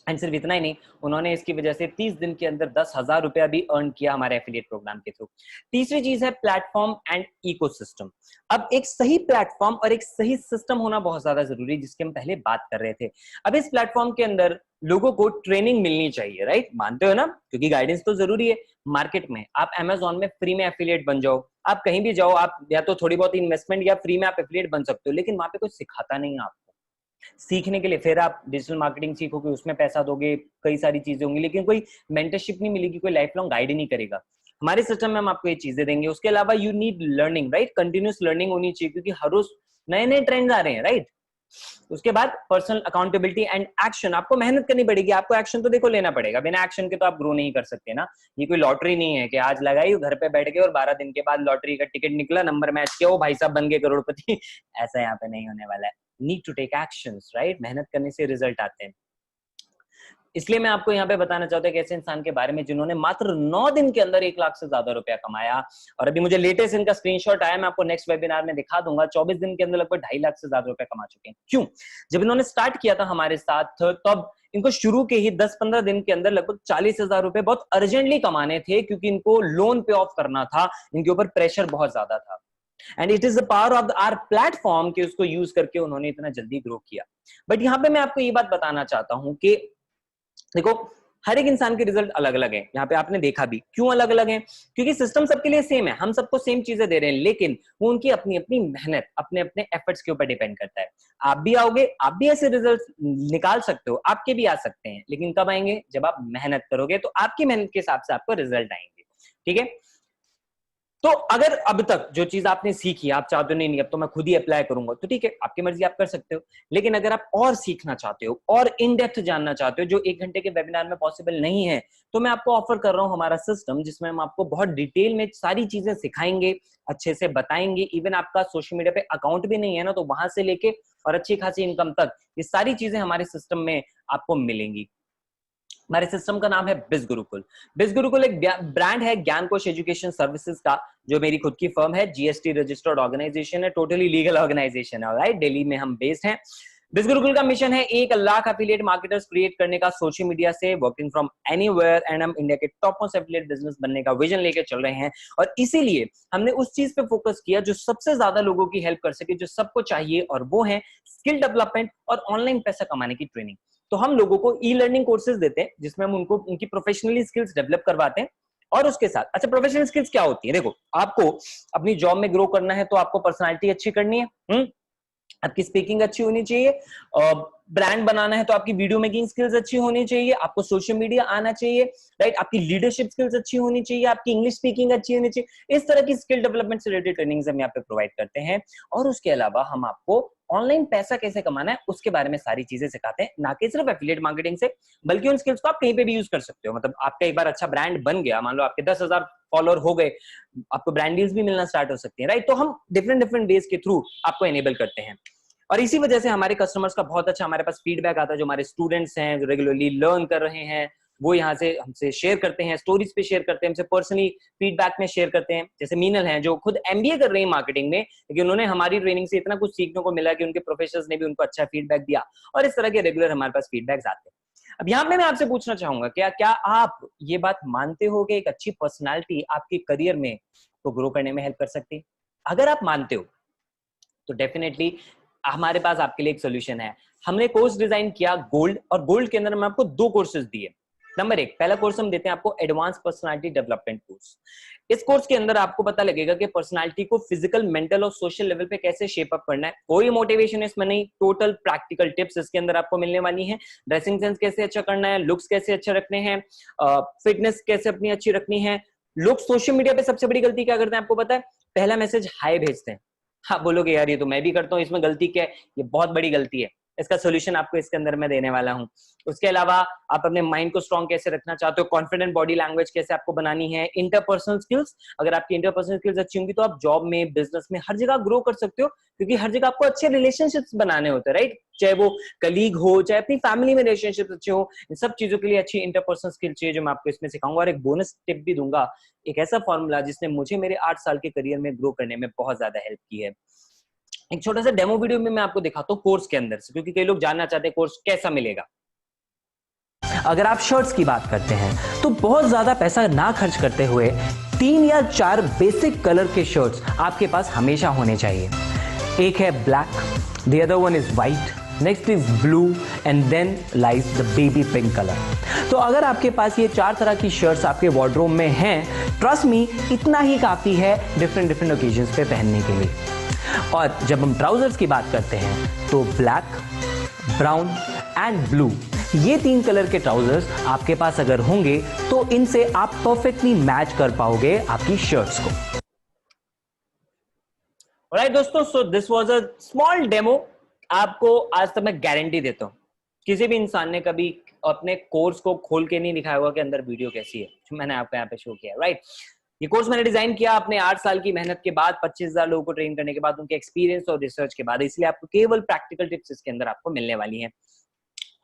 एंड सिर्फ इतना ही नहीं, उन्होंने इसकी वजह से 30 दिन के अंदर 10,000 रुपया भी अर्न किया हमारे एफिलिएट प्रोग्राम के थ्रू। तीसरी चीज है प्लेटफॉर्म एंड इकोसिस्टम। अब एक सही प्लेटफॉर्म और एक सही सिस्टम होना बहुत ज्यादा जरूरी है, जिसकी हम पहले बात कर रहे थे। अब इस प्लेटफॉर्म के अंदर लोगों को ट्रेनिंग मिलनी चाहिए, राइट? मानते हो ना? क्योंकि गाइडेंस तो जरूरी है। मार्केट में आप अमेजोन में फ्री में एफिलिएट बन जाओ, आप कहीं भी जाओ, आप या तो थोड़ी बहुत इन्वेस्टमेंट या फ्री में आप एफिलिएट बन सकते हो, लेकिन वहां पे कोई सिखाता नहीं है आपको सीखने के लिए। फिर आप डिजिटल मार्केटिंग सीखोगे, उसमें पैसा दोगे, कई सारी चीजें होंगी, लेकिन कोई मेंटरशिप नहीं मिलेगी, कोई लाइफ लॉन्ग गाइड नहीं करेगा। हमारे सिस्टम में हम आपको ये चीजें देंगे। उसके अलावा you need learning, right? Continuous learning होनी चाहिए, क्योंकि हर रोज नए नए ट्रेंड्स आ रहे हैं, राइट? उसके बाद पर्सनल अकाउंटेबिलिटी एंड एक्शन। आपको मेहनत करनी पड़ेगी, आपको एक्शन तो देखो लेना पड़ेगा, बिना एक्शन के तो आप ग्रो नहीं कर सकते ना। ये कोई लॉटरी नहीं है कि आज लगाई घर पे बैठ गए और 12 दिन के बाद लॉटरी का टिकट निकला, नंबर मैच किया, वो भाई साहब बन गए करोड़पति। ऐसा यहाँ पे नहीं होने वाला है। Need to take actions, right? मेहनत करने से रिजल्ट आते हैं। इसलिए मैं आपको यहाँ पे बताना चाहता हूँ कि ऐसे इंसान के बारे में जिन्होंने मात्र 9 दिन के अंदर 1 लाख से ज्यादा रुपया कमाया। और अभी मुझे लेटेस्ट इनका स्क्रीनशॉट आया, मैं आपको नेक्स्ट वेबिनार में दिखा दूंगा। 24 दिन के अंदर लगभग 2.5 लाख से ज्यादा रुपया कमा चुके हैं। क्यों? जब इन्होंने स्टार्ट किया था हमारे साथ, तब इनको शुरू के ही 10-15 दिन के अंदर लगभग 40,000 रुपए बहुत अर्जेंटली कमाने थे, क्योंकि इनको लोन पे ऑफ करना था, इनके ऊपर प्रेशर बहुत ज्यादा था। And it is the power of our platform कि उसको यूज करके उन्होंने इतना जल्दी ग्रो किया। बट यहाँ पे मैं आपको ये बात बताना चाहता हूं कि देखो, हर एक इंसान के रिजल्ट अलग अलग है। यहाँ पे आपने देखा भी क्यों अलग अलग है, क्योंकि सिस्टम सबके लिए सेम है, हम सबको सेम चीजें दे रहे हैं, लेकिन वो उनकी अपनी अपनी मेहनत, अपने अपने एफर्ट्स के ऊपर डिपेंड करता है। आप भी आओगे, आप भी ऐसे रिजल्ट निकाल सकते हो, आपके भी आ सकते हैं, लेकिन कब आएंगे? जब आप मेहनत करोगे, तो आपकी मेहनत के हिसाब से आपको रिजल्ट आएंगे। ठीक है? तो अगर अब तक जो चीज आपने सीखी, आप चाहते हो नहीं अब तो मैं खुद ही अप्लाई करूंगा, तो ठीक है, आपकी मर्जी, आप कर सकते हो। लेकिन अगर आप और सीखना चाहते हो और इन डेप्थ जानना चाहते हो, जो 1 घंटे के वेबिनार में पॉसिबल नहीं है, तो मैं आपको ऑफर कर रहा हूं हमारा सिस्टम, जिसमें हम आपको बहुत डिटेल में सारी चीजें सिखाएंगे, अच्छे से बताएंगे। इवन आपका सोशल मीडिया पे अकाउंट भी नहीं है ना, तो वहां से लेके और अच्छी खासी इनकम तक, ये सारी चीजें हमारे सिस्टम में आपको मिलेंगी। हमारे सिस्टम का नाम है बिज गुरुकुल। बिज गुरुकुल एक ब्रांड है ज्ञान कोश एजुकेशन सर्विसेज का, जो मेरी खुद की फर्म है, जीएसटी रजिस्टर्ड ऑर्गेनाइजेशन है, टोटली लीगल ऑर्गेनाइजेशन है, राइट? दिल्ली में हम बेस्ड हैं। बिज गुरुकुल का मिशन है 1 लाख एफिलिएट मार्केटर्स क्रिएट करने का सोशल मीडिया से, वर्किंग फ्रॉम एनीवेयर। एंड हम इंडिया के टॉप मोस्ट एफिलिएट बिजनेस बनने का विजन लेके चल रहे हैं, और इसीलिए हमने उस चीज पे फोकस किया जो सबसे ज्यादा लोगों की हेल्प कर सके, जो सबको चाहिए, और वो है स्किल डेवलपमेंट और ऑनलाइन पैसा कमाने की ट्रेनिंग। तो हम लोगों को ई लर्निंग कोर्सेज देते हैं, जिसमें हम उनको उनकी प्रोफेशनली स्किल्स डेवलप करवाते हैं। और उसके साथ, अच्छा, प्रोफेशनल स्किल्स क्या होती है? देखो, आपको अपनी जॉब में ग्रो करना है, तो आपको पर्सनालिटी अच्छी करनी है, आपकी स्पीकिंग अच्छी होनी चाहिए, ब्रांड बनाना है तो आपकी वीडियो मेकिंग स्किल्स अच्छी होनी चाहिए, आपको सोशल मीडिया आना चाहिए, राइट? आपकी लीडरशिप स्किल्स अच्छी होनी चाहिए, आपकी इंग्लिश स्पीकिंग अच्छी होनी चाहिए। इस तरह की स्किल डेवलपमेंट से रिलेटेड ट्रेनिंग्स हम यहाँ पे प्रोवाइड करते हैं। और उसके अलावा हम आपको ऑनलाइन पैसा कैसे कमाना है उसके बारे में सारी चीजें सिखाते हैं, ना कि सिर्फ एफिलिएट मार्केटिंग से, बल्कि उन स्किल्स को आप कहीं पे भी यूज कर सकते हो। मतलब आपका एक बार अच्छा ब्रांड बन गया, मान लो आपके 10,000 फॉलोअर हो गए, आपको ब्रांड डील्स भी मिलना स्टार्ट हो सकती है, राइट? तो हम डिफरेंट डिफरेंट वेज के थ्रू आपको एनेबल करते हैं। और इसी वजह से हमारे कस्टमर्स का बहुत अच्छा हमारे पास फीडबैक आता है। जो हमारे स्टूडेंट्स हैं, जो रेगुलरली लर्न कर रहे हैं, वो यहाँ से हमसे शेयर करते हैं, स्टोरीज पे शेयर करते हैं, हमसे पर्सनली फीडबैक में शेयर करते हैं। जैसे मीनल हैं, जो खुद एमबीए कर रही है मार्केटिंग में, लेकिन उन्होंने हमारी ट्रेनिंग से इतना कुछ सीखने को मिला कि उनके प्रोफेसर्स ने भी उनको अच्छा फीडबैक दिया। और इस तरह के रेगुलर हमारे पास फीडबैक्स आते हैं। अब यहाँ पे मैं आपसे पूछना चाहूंगा, क्या आप ये बात मानते हो कि एक अच्छी पर्सनैलिटी आपके करियर में तो ग्रो करने में हेल्प कर सकती है? अगर आप मानते हो, तो डेफिनेटली हमारे पास आपके लिए एक सोल्यूशन है। हमने कोर्स डिजाइन किया गोल्ड, और गोल्ड के अंदर मैं आपको 2 कोर्सेज दिए। नंबर 1, पहला कोर्स हम देते हैं आपको एडवांस पर्सनालिटी डेवलपमेंट कोर्स। इस कोर्स के अंदर आपको पता लगेगा कि पर्सनालिटी को फिजिकल, मेंटल और सोशल लेवल पे कैसे शेप अप करना है। कोई मोटिवेशन इसमें नहीं, टोटल प्रैक्टिकल टिप्स इसके अंदर आपको मिलने वाली हैं। ड्रेसिंग सेंस कैसे अच्छा करना है, लुक्स कैसे अच्छे रखने हैं, फिटनेस कैसे अपनी अच्छी रखनी है। लोग सोशल मीडिया पे सबसे बड़ी गलती क्या करते हैं आपको पता है? पहला मैसेज हाय भेजते हैं। हाँ, बोलोगे यार ये तो मैं भी करता हूँ, इसमें गलती क्या है? ये बहुत बड़ी गलती है। इसका सोल्यूशन आपको इसके अंदर मैं देने वाला हूँ। उसके अलावा आप अपने माइंड को स्ट्रॉन्ग कैसे रखना चाहते हो, कॉन्फिडेंट बॉडी लैंग्वेज कैसे आपको बनानी है, इंटरपर्सनल स्किल्स, अगर आपकी इंटरपर्सनल स्किल्स अच्छी होंगी तो आप जॉब में, बिजनेस में, हर जगह ग्रो कर सकते हो, क्योंकि हर जगह आपको अच्छे रिलेशनशिप्स बनाने होते हैं, राइट? चाहे वो कलीग हो, चाहे अपनी फैमिली में रिलेशनशिप अच्छे हो, इन सब चीजों के लिए अच्छी इंटरपर्सनल स्किल चाहिए, जो मैं आपको इसमें सिखाऊंगा। और एक बोनस टिप भी दूंगा, एक ऐसा फॉर्मूला जिसने मुझे मेरे 8 साल के करियर में ग्रो करने में बहुत ज्यादा हेल्प की है। एक छोटा सा डेमो वीडियो में मैं आपको दिखाता हूँ कोर्स के अंदर से, क्योंकि कई लोग जानना चाहते हैं कोर्स कैसा मिलेगा। अगर आप शर्ट्स की बात करते हैं तो बहुत ज्यादा पैसा ना खर्च करते हुए 3 या 4 बेसिक कलर के शर्ट्स आपके पास हमेशा होने चाहिए। एक है black, the other one is white, next is blue and then lies the baby pink colour. तो अगर आपके पास ये 4 तरह की शर्ट्स आपके वार्डरोब में हैं, ट्रस्ट मी इतना ही काफी है डिफरेंट ओकेजन्स पे पहनने के लिए। और जब हम ट्राउजर्स की बात करते हैं तो ब्लैक, ब्राउन एंड ब्लू, ये 3 कलर के ट्राउजर्स आपके पास अगर होंगे तो इनसे आप परफेक्टली मैच कर पाओगे आपकी शर्ट्स को। ऑलराइट दोस्तों, so this was a small demo. आपको आज तक मैं गारंटी देता हूं, किसी भी इंसान ने कभी अपने कोर्स को खोल के नहीं दिखाया होगा कि अंदर वीडियो कैसी है, जो मैंने आपको यहाँ पे शो किया, राइट? ये कोर्स मैंने डिजाइन किया अपने 8 साल की मेहनत के बाद, 25,000 लोगों को ट्रेन करने के बाद, उनके एक्सपीरियंस और रिसर्च के बाद, इसलिए आपको केवल प्रैक्टिकल टिप्स इसके अंदर आपको मिलने वाली हैं।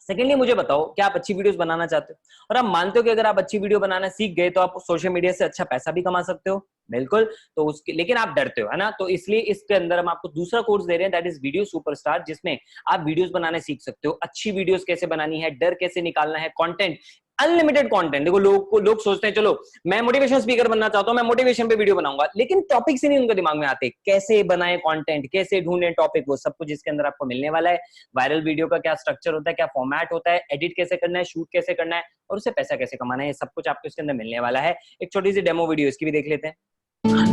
सेकेंडली मुझे बताओ, क्या आप अच्छी वीडियोस बनाना चाहते हो और आप मानते हो कि अगर आप अच्छी वीडियो बनाना सीख गए तो आप सोशल मीडिया से अच्छा पैसा भी कमा सकते हो? बिल्कुल। तो उसके लेकिन आप डरते हो, है ना? तो इसलिए इसके अंदर हम आपको दूसरा कोर्स दे रहे हैं, दैट इज वीडियो सुपरस्टार, जिसमें आप वीडियोस बनाना सीख सकते हो, अच्छी वीडियोस कैसे बनानी है, डर कैसे निकालना है, कंटेंट, अनलिमिटेड कंटेंट। देखो लोग सोचते हैं चलो मैं मोटिवेशन स्पीकर बनना चाहता हूं, मैं मोटिवेशन पे वीडियो बनाऊंगा, लेकिन टॉपिक्स ही नहीं उनके दिमाग में आते, कैसे बनाए कंटेंट, कैसे ढूंढे टॉपिक, वो सब कुछ इसके अंदर आपको मिलने वाला है। वायरल वीडियो का क्या स्ट्रक्चर होता है, क्या फॉर्मेट होता है, एडिट कैसे करना है, शूट कैसे करना है और उससे पैसा कैसे कमाना है, ये सब कुछ आपको इसके अंदर मिलने वाला है। एक छोटी सी डेमो वीडियो इसकी भी देख लेते हैं।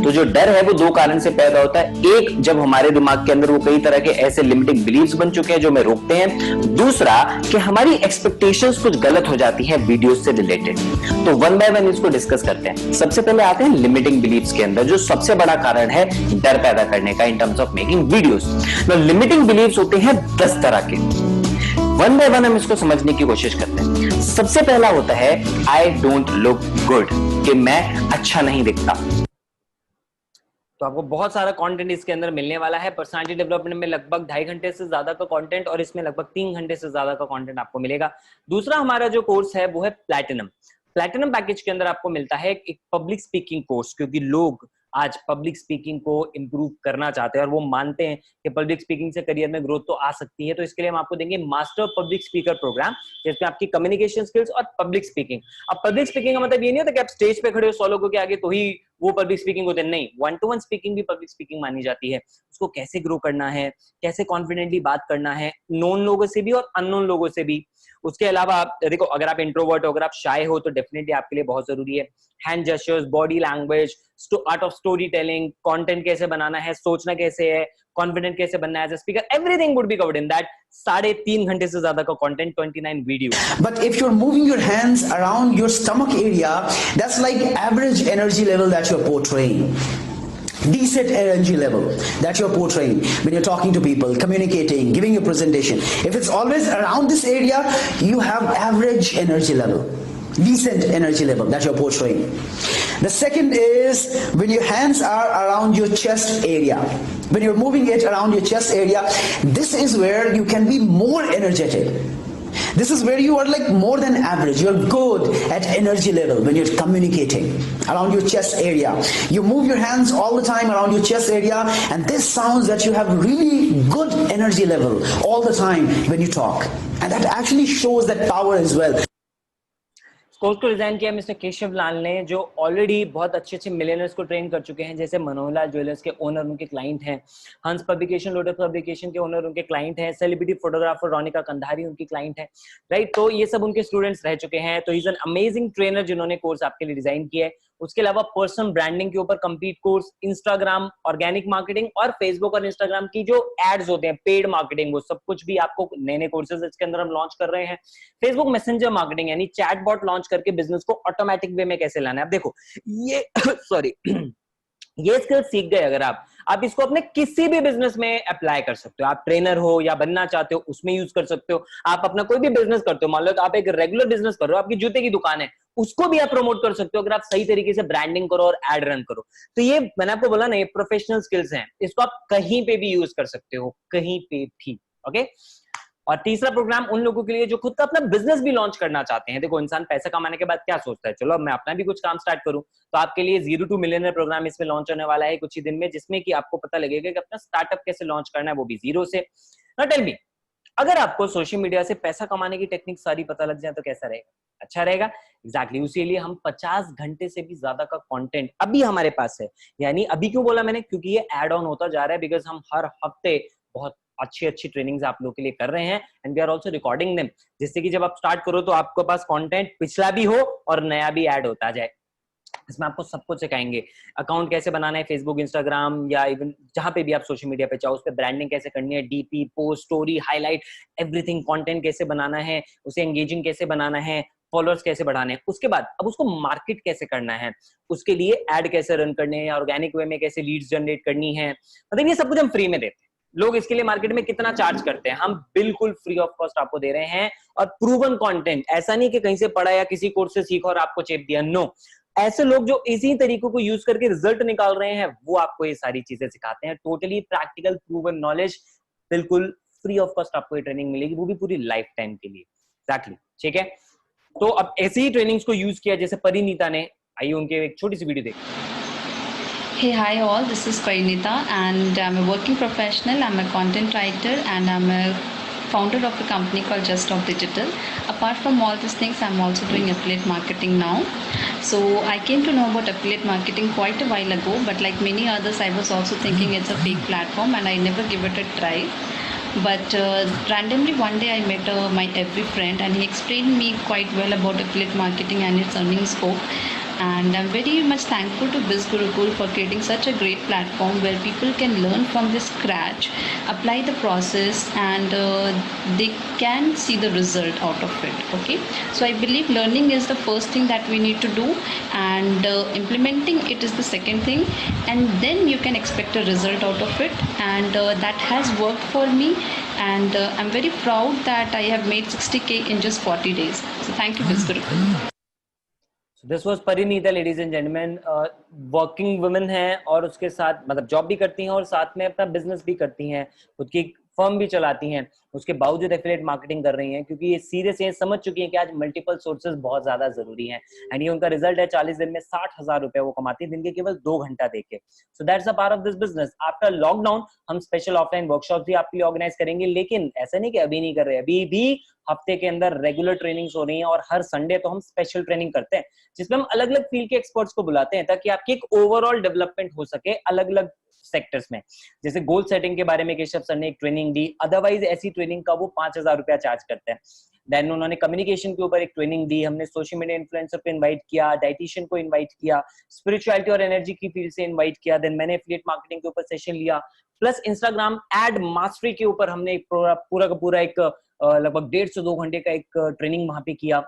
तो जो डर है वो 2 कारण से पैदा होता है। एक, जब हमारे दिमाग के अंदर वो कई तरह के ऐसे लिमिटिंग बिलीव्स बन चुके हैं जो हमें रोकते हैं। दूसरा, कि हमारी एक्सपेक्टेशंस कुछ गलत हो जाती है वीडियोस से रिलेटेड। तो वन बाय वन इसको डिस्कस करते हैं। सबसे पहले आते हैं लिमिटिंग बिलीव्स के अंदर, जो सबसे बड़ा कारण है डर पैदा करने का in terms of making videos. Limiting believes होते हैं 10 तरह के। वन बाय वन हम इसको समझने की कोशिश करते हैं। सबसे पहला होता है आई डोंट लुक गुड, कि मैं अच्छा नहीं दिखता। तो आपको बहुत सारा कंटेंट इसके अंदर मिलने वाला है। पर्सनालिटी डेवलपमेंट में लगभग 2.5 घंटे से ज्यादा का कंटेंट और इसमें लगभग 3 घंटे से ज्यादा का कंटेंट आपको मिलेगा। दूसरा हमारा जो कोर्स है वो है प्लैटिनम। प्लैटिनम पैकेज के अंदर आपको मिलता है एक पब्लिक स्पीकिंग कोर्स, क्योंकि लोग आज पब्लिक स्पीकिंग को इंप्रूव करना चाहते हैं और वो मानते हैं कि पब्लिक स्पीकिंग से करियर में ग्रोथ तो आ सकती है। तो इसके लिए हम आपको देंगे मास्टर पब्लिक स्पीकर प्रोग्राम, जिसमें आपकी कम्युनिकेशन स्किल्स और पब्लिक स्पीकिंग। अब पब्लिक स्पीकिंग का मतलब ये नहीं होता कि आप स्टेज पे खड़े हो 100 लोगों के आगे तो ही वो पब्लिक स्पीकिंग होते हैं, नहीं, 1-to-1 स्पीकिंग भी पब्लिक स्पीकिंग मानी जाती है। उसको कैसे ग्रो करना है, कैसे कॉन्फिडेंटली बात करना है, नोन लोगों से भी और अननोन लोगों से भी। उसके अलावा आप देखो, अगर आप इंट्रोवर्ट हो, अगर आप शाय हो, तो डेफिनेटली आपके लिए बहुत जरूरी है hand gestures, body language, art of story telling, content कैसे बनाना है, सोचना कैसे है, कॉन्फिडेंट कैसे बनना है as a speaker, everything would be covered in that 3.5 घंटे से ज्यादा का content, 29 video. But if you're moving your hands around your stomach area, that's like average energy level that you're portraying. Decent energy level that you're portraying when you're talking to people, communicating, giving your presentation. If it's always around this area, you have average energy level, decent energy level that you're portraying. The second is when your hands are around your chest area. When you're moving it around your chest area, this is where you can be more energetic. This is where you are like more than average. You're good at energy level when you're communicating around your chest area. You move your hands all the time around your chest area, and this sounds that you have really good energy level all the time when you talk. And that actually shows that power as well. Course को design किया mister Keshav लाल ने, जो already बहुत अच्छे millionaires को train कर चुके हैं, जैसे मनोहरलाल ज्वेलर्स के ओनर उनके क्लाइंट हैं, हंस पब्लिकेशन, लोटस पब्लिकेशन के ओनर उनके क्लाइंट हैं, सेलिब्रिटी फोटोग्राफर रोनिका कंधारी उनकी क्लाइंट है, राइट? तो ये सब उनके स्टूडेंट्स रह चुके हैं। तो इज एन अमेजिंग ट्रेनर जिन्होंने कोर्स आपके लिए डिजाइन किया है। उसके अलावा पर्सनल ब्रांडिंग के ऊपर complete course, Instagram organic marketing और फेसबुक और इंस्टाग्राम की जो एड्स होते हैं, पेड मार्केटिंग, वो सब कुछ भी आपको नए कोर्सेज इसके अंदर हम लॉन्च कर रहे हैं। फेसबुक मैसेंजर मार्केटिंग यानी चैटबॉट लॉन्च करके बिजनेस को ऑटोमेटिक वे में कैसे लाना है। अब देखो ये सॉरी ये स्किल सीख गए अगर आप इसको अपने किसी भी बिजनेस में अप्लाई कर सकते हो। आप ट्रेनर हो या बनना चाहते हो उसमें यूज कर सकते हो। आप अपना कोई भी बिजनेस करते हो, मान लो आप एक रेगुलर बिजनेस कर रहे हो, आपकी जूते की दुकान है, उसको भी आप प्रमोट कर सकते हो अगर आप सही तरीके से ब्रांडिंग करो और एड रन करो। तो ये मैंने आपको बोला ना, ये प्रोफेशनल स्किल्स हैं, इसको आप कहीं पे भी यूज कर सकते हो, कहीं पे भी। ओके। और तीसरा प्रोग्राम उन लोगों के लिए जो खुद का अपना बिजनेस भी लॉन्च करना चाहते हैं। देखो, इंसान पैसा कमाने के बाद क्या सोचता है, चलो अब मैं अपना भी कुछ काम स्टार्ट करूं। तो आपके लिए 0 to मिलियनर प्रोग्राम इसमें लॉन्च होने वाला है कुछ ही दिन में, जिसमें कि आपको पता लगेगा कि अपना स्टार्टअप कैसे लॉन्च करना है, वो भी जीरो से। नाउ टेल मी, अगर आपको सोशल मीडिया से पैसा कमाने की टेक्निक सारी पता लग जाए तो कैसा रहेगा? अच्छा रहेगा। एग्जैक्टली उसी लिए हम 50 घंटे से भी ज्यादा का कंटेंट अभी हमारे पास है। यानी अभी क्यों बोला मैंने, क्योंकि ये ऐड ऑन होता जा रहा है, बिकॉज हम हर हफ्ते बहुत अच्छी ट्रेनिंग्स आप लोग के लिए कर रहे हैं and we are also recording them, जिससे कि जब आप स्टार्ट करो तो आपके पास कंटेंट पिछला भी हो और नया भी ऐड होता जाए। इसमें आपको सब कुछ सिखाएंगे, अकाउंट कैसे बनाना है फेसबुक, इंस्टाग्राम या इवन जहां पे भी आप सोशल मीडिया पे चाहो उस पे ब्रांडिंग कैसे करनी है, DP, post, story, highlight, everything, content कैसे बनाना है, उसे एंगेजिंग कैसे बनाना है, फॉलोअर्स कैसे बढ़ाने हैं। उसके बाद अब उसको मार्केट कैसे करना है, उसके लिए एड कैसे रन करने हैं, ऑर्गेनिक वे में कैसे लीड्स जनरेट करनी है, मतलब ये सब कुछ हम फ्री में देते हैं। लोग इसके लिए मार्केट में कितना चार्ज करते हैं, हम बिल्कुल फ्री ऑफ कॉस्ट आपको दे रहे हैं। और प्रूवन कंटेंट, ऐसा नहीं कि कहीं से पढ़ा या किसी कोर्स से सीखा और आपको चेप दिया, नो। ऐसे लोग जो इसी तरीकों को यूज करके रिजल्ट निकाल रहे हैं, वो आपको ये सारी चीजें सिखाते हैं। टोटली प्रैक्टिकल प्रूवन नॉलेज, बिल्कुल फ्री ऑफ कॉस्ट आपको ये ट्रेनिंग मिलेगी, वो भी पूरी लाइफ टाइम के लिए। एग्जैक्टली, ठीक है। तो अब ऐसी ही ट्रेनिंग्स को यूज किया जैसे परिनीता ने, आइए उनके एक छोटी सी वीडियो देखिए। Hey, hi all, this is Parinita and I'm a working professional. I'm a content writer and I'm a founder of a company called Just Stop Digital. Apart from all these things, I'm also doing affiliate marketing now. So I came to know about affiliate marketing quite a while ago, but like many others, I was also thinking it's a fake platform and I never give it a try. But randomly one day I met my every friend and he explained me quite well about affiliate marketing and its earning scope. And I'm very much thankful to Biz Gurukul for creating such a great platform where people can learn from the scratch, apply the process, and they can see the result out of it. Okay, so I believe learning is the first thing that we need to do, and implementing it is the second thing, and then you can expect a result out of it. And that has worked for me, and I'm very proud that I have made 60K in just 40 days. So thank you, Biz Gurukul. This was Parineeta, ladies and gentlemen. Working women है और उसके साथ मतलब job भी करती हैं और साथ में अपना बिजनेस भी करती हैं, खुद की फर्म भी चलाती हैं, उसके बावजूद एफिलिएट मार्केटिंग कर रही हैं, क्योंकि ये सीरियस है, समझ चुकी हैं कि आज मल्टीपल सोर्सेज बहुत ज्यादा जरूरी हैं। एंड ये उनका रिजल्ट है, 40 दिन में 60,000 रुपए वो कमाती है दिन के केवल 2 घंटा देके। So that's a part of this business. After lockdown हम स्पेशल ऑफलाइन वर्कशॉप भी आपके लिए ऑर्गेनाइज करेंगे, लेकिन ऐसा नहीं कि अभी नहीं कर रहे, अभी भी हफ्ते के अंदर रेगुलर ट्रेनिंग्स हो रही हैं और हर संडे तो हम स्पेशल ट्रेनिंग करते हैं जिसमें हम अलग अलग फील्ड के एक्सपर्ट्स को बुलाते हैं ताकि आपकी एक ओवरऑल डेवलपमेंट हो सके अलग अलग सेक्टर्स में। जैसे गोल सेटिंग के बारे में केशव सर ने एक ट्रेनिंग दी, अदरवाइज ऐसी ट्रेनिंग का वो 5,000 रुपया चार्ज करते हैं। देन उन्होंने कम्युनिकेशन के ऊपर एक ट्रेनिंग दी, हमने सोशल मीडिया इन्फ्लुएंसर को इनवाइट किया, डाइटिशियन को इनवाइट किया, स्पिरिचुअलिटी और एनर्जी की फील्ड से इनवाइट किया। देन मैंने एफिलिएट मार्केटिंग के ऊपर सेशन लिया, प्लस इंस्टाग्राम एड मास्टरी के ऊपर हमने एक पूरा का पूरा एक लगभग 1.5 से 2 घंटे का एक ट्रेनिंग वहां पे किया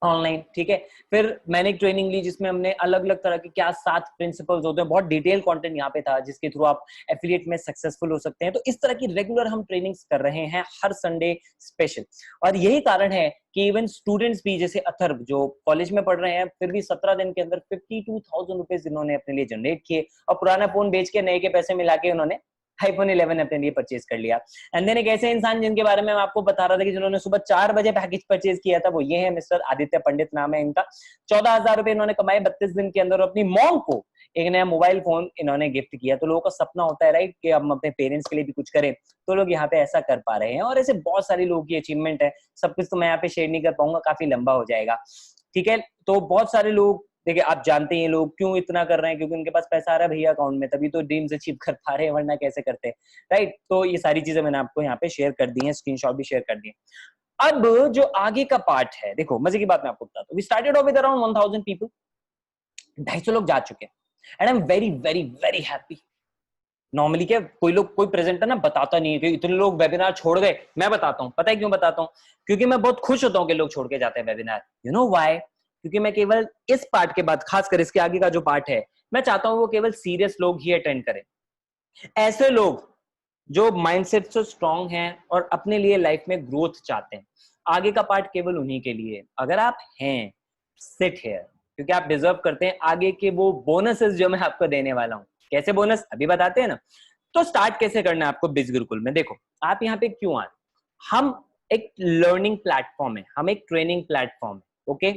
ऑनलाइन, ठीक है। फिर मैंने एक ट्रेनिंग ली जिसमें हमने अलग अलग तरह के क्या 7 प्रिंसिपल्स होते हैं, बहुत डिटेल कंटेंट यहाँ पे था जिसके थ्रू आप एफिलिएट में सक्सेसफुल हो सकते हैं। तो इस तरह की रेगुलर हम ट्रेनिंग्स कर रहे हैं हर संडे स्पेशल। और यही कारण है कि इवन स्टूडेंट्स भी जैसे अथर्व जो कॉलेज में पढ़ रहे हैं, फिर भी 17 दिन के अंदर 52,000 रुपीज इन्होंने अपने लिए जनरेट किए और पुराना फोन बेच के नए के पैसे मिला के उन्होंने iPhone 11 अपने लिए परचेज कर लिया। एंड देन एक ऐसे इंसान जिनके बारे में मैं आपको बता रहा था कि जिन्होंने सुबह 4 बजे पैकेज परचेज किया था, वो ये है मिस्टर आदित्य पंडित, नाम है इनका। 14,000 रुपए इन्होंने कमाए 32 दिन के अंदर। अपनी मॉम को एक नया मोबाइल फोन इन्होंने गिफ्ट किया। तो लोगों का सपना होता है राइट कि हम अपने पेरेंट्स के लिए भी कुछ करें, तो लोग यहाँ पे ऐसा कर पा रहे हैं। और ऐसे बहुत सारे लोगों की अचीवमेंट है, सब कुछ तो मैं यहाँ पे शेयर नहीं कर पाऊंगा, काफी लंबा हो जाएगा, ठीक है। तो बहुत सारे लोग देखिए, आप जानते हैं लोग क्यों इतना कर रहे हैं, क्योंकि उनके पास पैसा आ रहा है भैया अकाउंट में, तभी तो ड्रीम्स अचीव कर पा रहे हैं, वरना कैसे करते हैं, राइट। तो ये सारी चीजें मैंने आपको यहाँ पे शेयर कर दी हैं, स्क्रीनशॉट भी शेयर कर दिए। अब जो आगे का पार्ट है, देखो मजे की बात मैं आपको बताता हूँ। We started off with around 1000 people, 250 लोग जा चुके हैं and I am very very very happy. Normally क्या कोई प्रेजेंटर ना बताता नहीं है कि इतने लोग वेबिनार छोड़ गए। मैं बताता हूँ, पता है क्यों बताता हूँ? क्योंकि मैं बहुत खुश होता हूँ कि लोग छोड़ के जाते हैं वेबिनार। You know why? क्योंकि मैं केवल इस पार्ट के बाद, खासकर इसके आगे का जो पार्ट है, मैं चाहता हूं वो केवल सीरियस लोग ही अटेंड करें। ऐसे लोग जो माइंडसेट से स्ट्रांग हैं और अपने लिए लाइफ में ग्रोथ चाहते हैं, आगे का पार्ट केवल उन्हीं के लिए। अगर आप हैं, सिट हियर, क्योंकि आप डिजर्व करते हैं आगे के वो बोनसेस जो मैं आपको देने वाला हूं। कैसे बोनस अभी बताते हैं ना। तो स्टार्ट कैसे करना है आपको बिज गुरुकुल में। देखो आप यहाँ पे क्यों आ रहे, हम एक लर्निंग प्लेटफॉर्म है, हम एक ट्रेनिंग प्लेटफॉर्म है। ओके,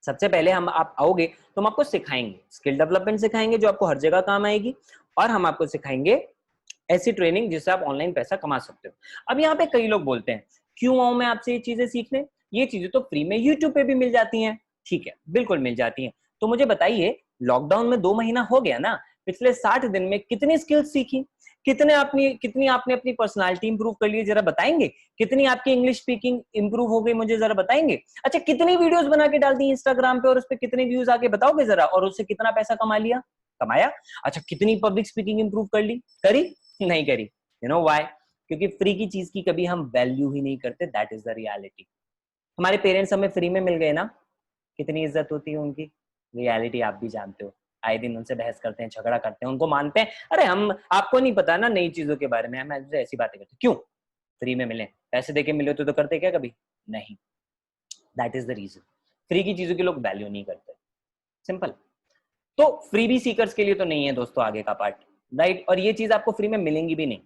सबसे पहले हम आप आओगे तो हम आपको सिखाएंगे, स्किल डेवलपमेंट सिखाएंगे जो आपको हर जगह काम आएगी, और हम आपको सिखाएंगे ऐसी ट्रेनिंग जिससे आप ऑनलाइन पैसा कमा सकते हो। अब यहाँ पे कई लोग बोलते हैं क्यों आऊं मैं आपसे ये चीजें सीखने, ये चीजें तो फ्री में यूट्यूब पे भी मिल जाती हैं। ठीक है, बिल्कुल मिल जाती हैं। तो मुझे बताइए, लॉकडाउन में 2 महीना हो गया ना, पिछले 60 दिन में कितनी स्किल्स सीखी, कितनी आपने अपनी पर्सनालिटी इंप्रूव कर ली, जरा बताएंगे? कितनी आपकी इंग्लिश स्पीकिंग इंप्रूव हो गई, मुझे जरा बताएंगे? अच्छा, कितनी वीडियोस बना के डाल दी इंस्टाग्राम पे और उस पर कितने व्यूज आके बताओगे जरा, और उससे कितना पैसा कमाया? अच्छा, कितनी पब्लिक स्पीकिंग इंप्रूव कर ली, करी? नहीं करी। You know why? क्योंकि फ्री की चीज की कभी हम वैल्यू ही नहीं करते। That is the reality. हमारे पेरेंट्स हमें फ्री में मिल गए ना, कितनी इज्जत होती है उनकी, रियलिटी आप भी जानते हो। आए दिन उनसे बहस करते हैं, झगड़ा करते हैं, उनको मानते हैं। अरे हम, आपको नहीं पता ना नई चीजों के बारे में, हम ऐसी बातें करते हैं। क्यों? फ्री में मिले, पैसे देके मिले तो करते क्या कभी? नहीं। That is the reason. Free की चीजों की लोग वैल्यू नहीं करते, सिंपल। तो फ्री भी सीकर्स के लिए तो नहीं है दोस्तों आगे का पार्ट, राइट? और ये चीज आपको फ्री में मिलेंगी भी नहीं।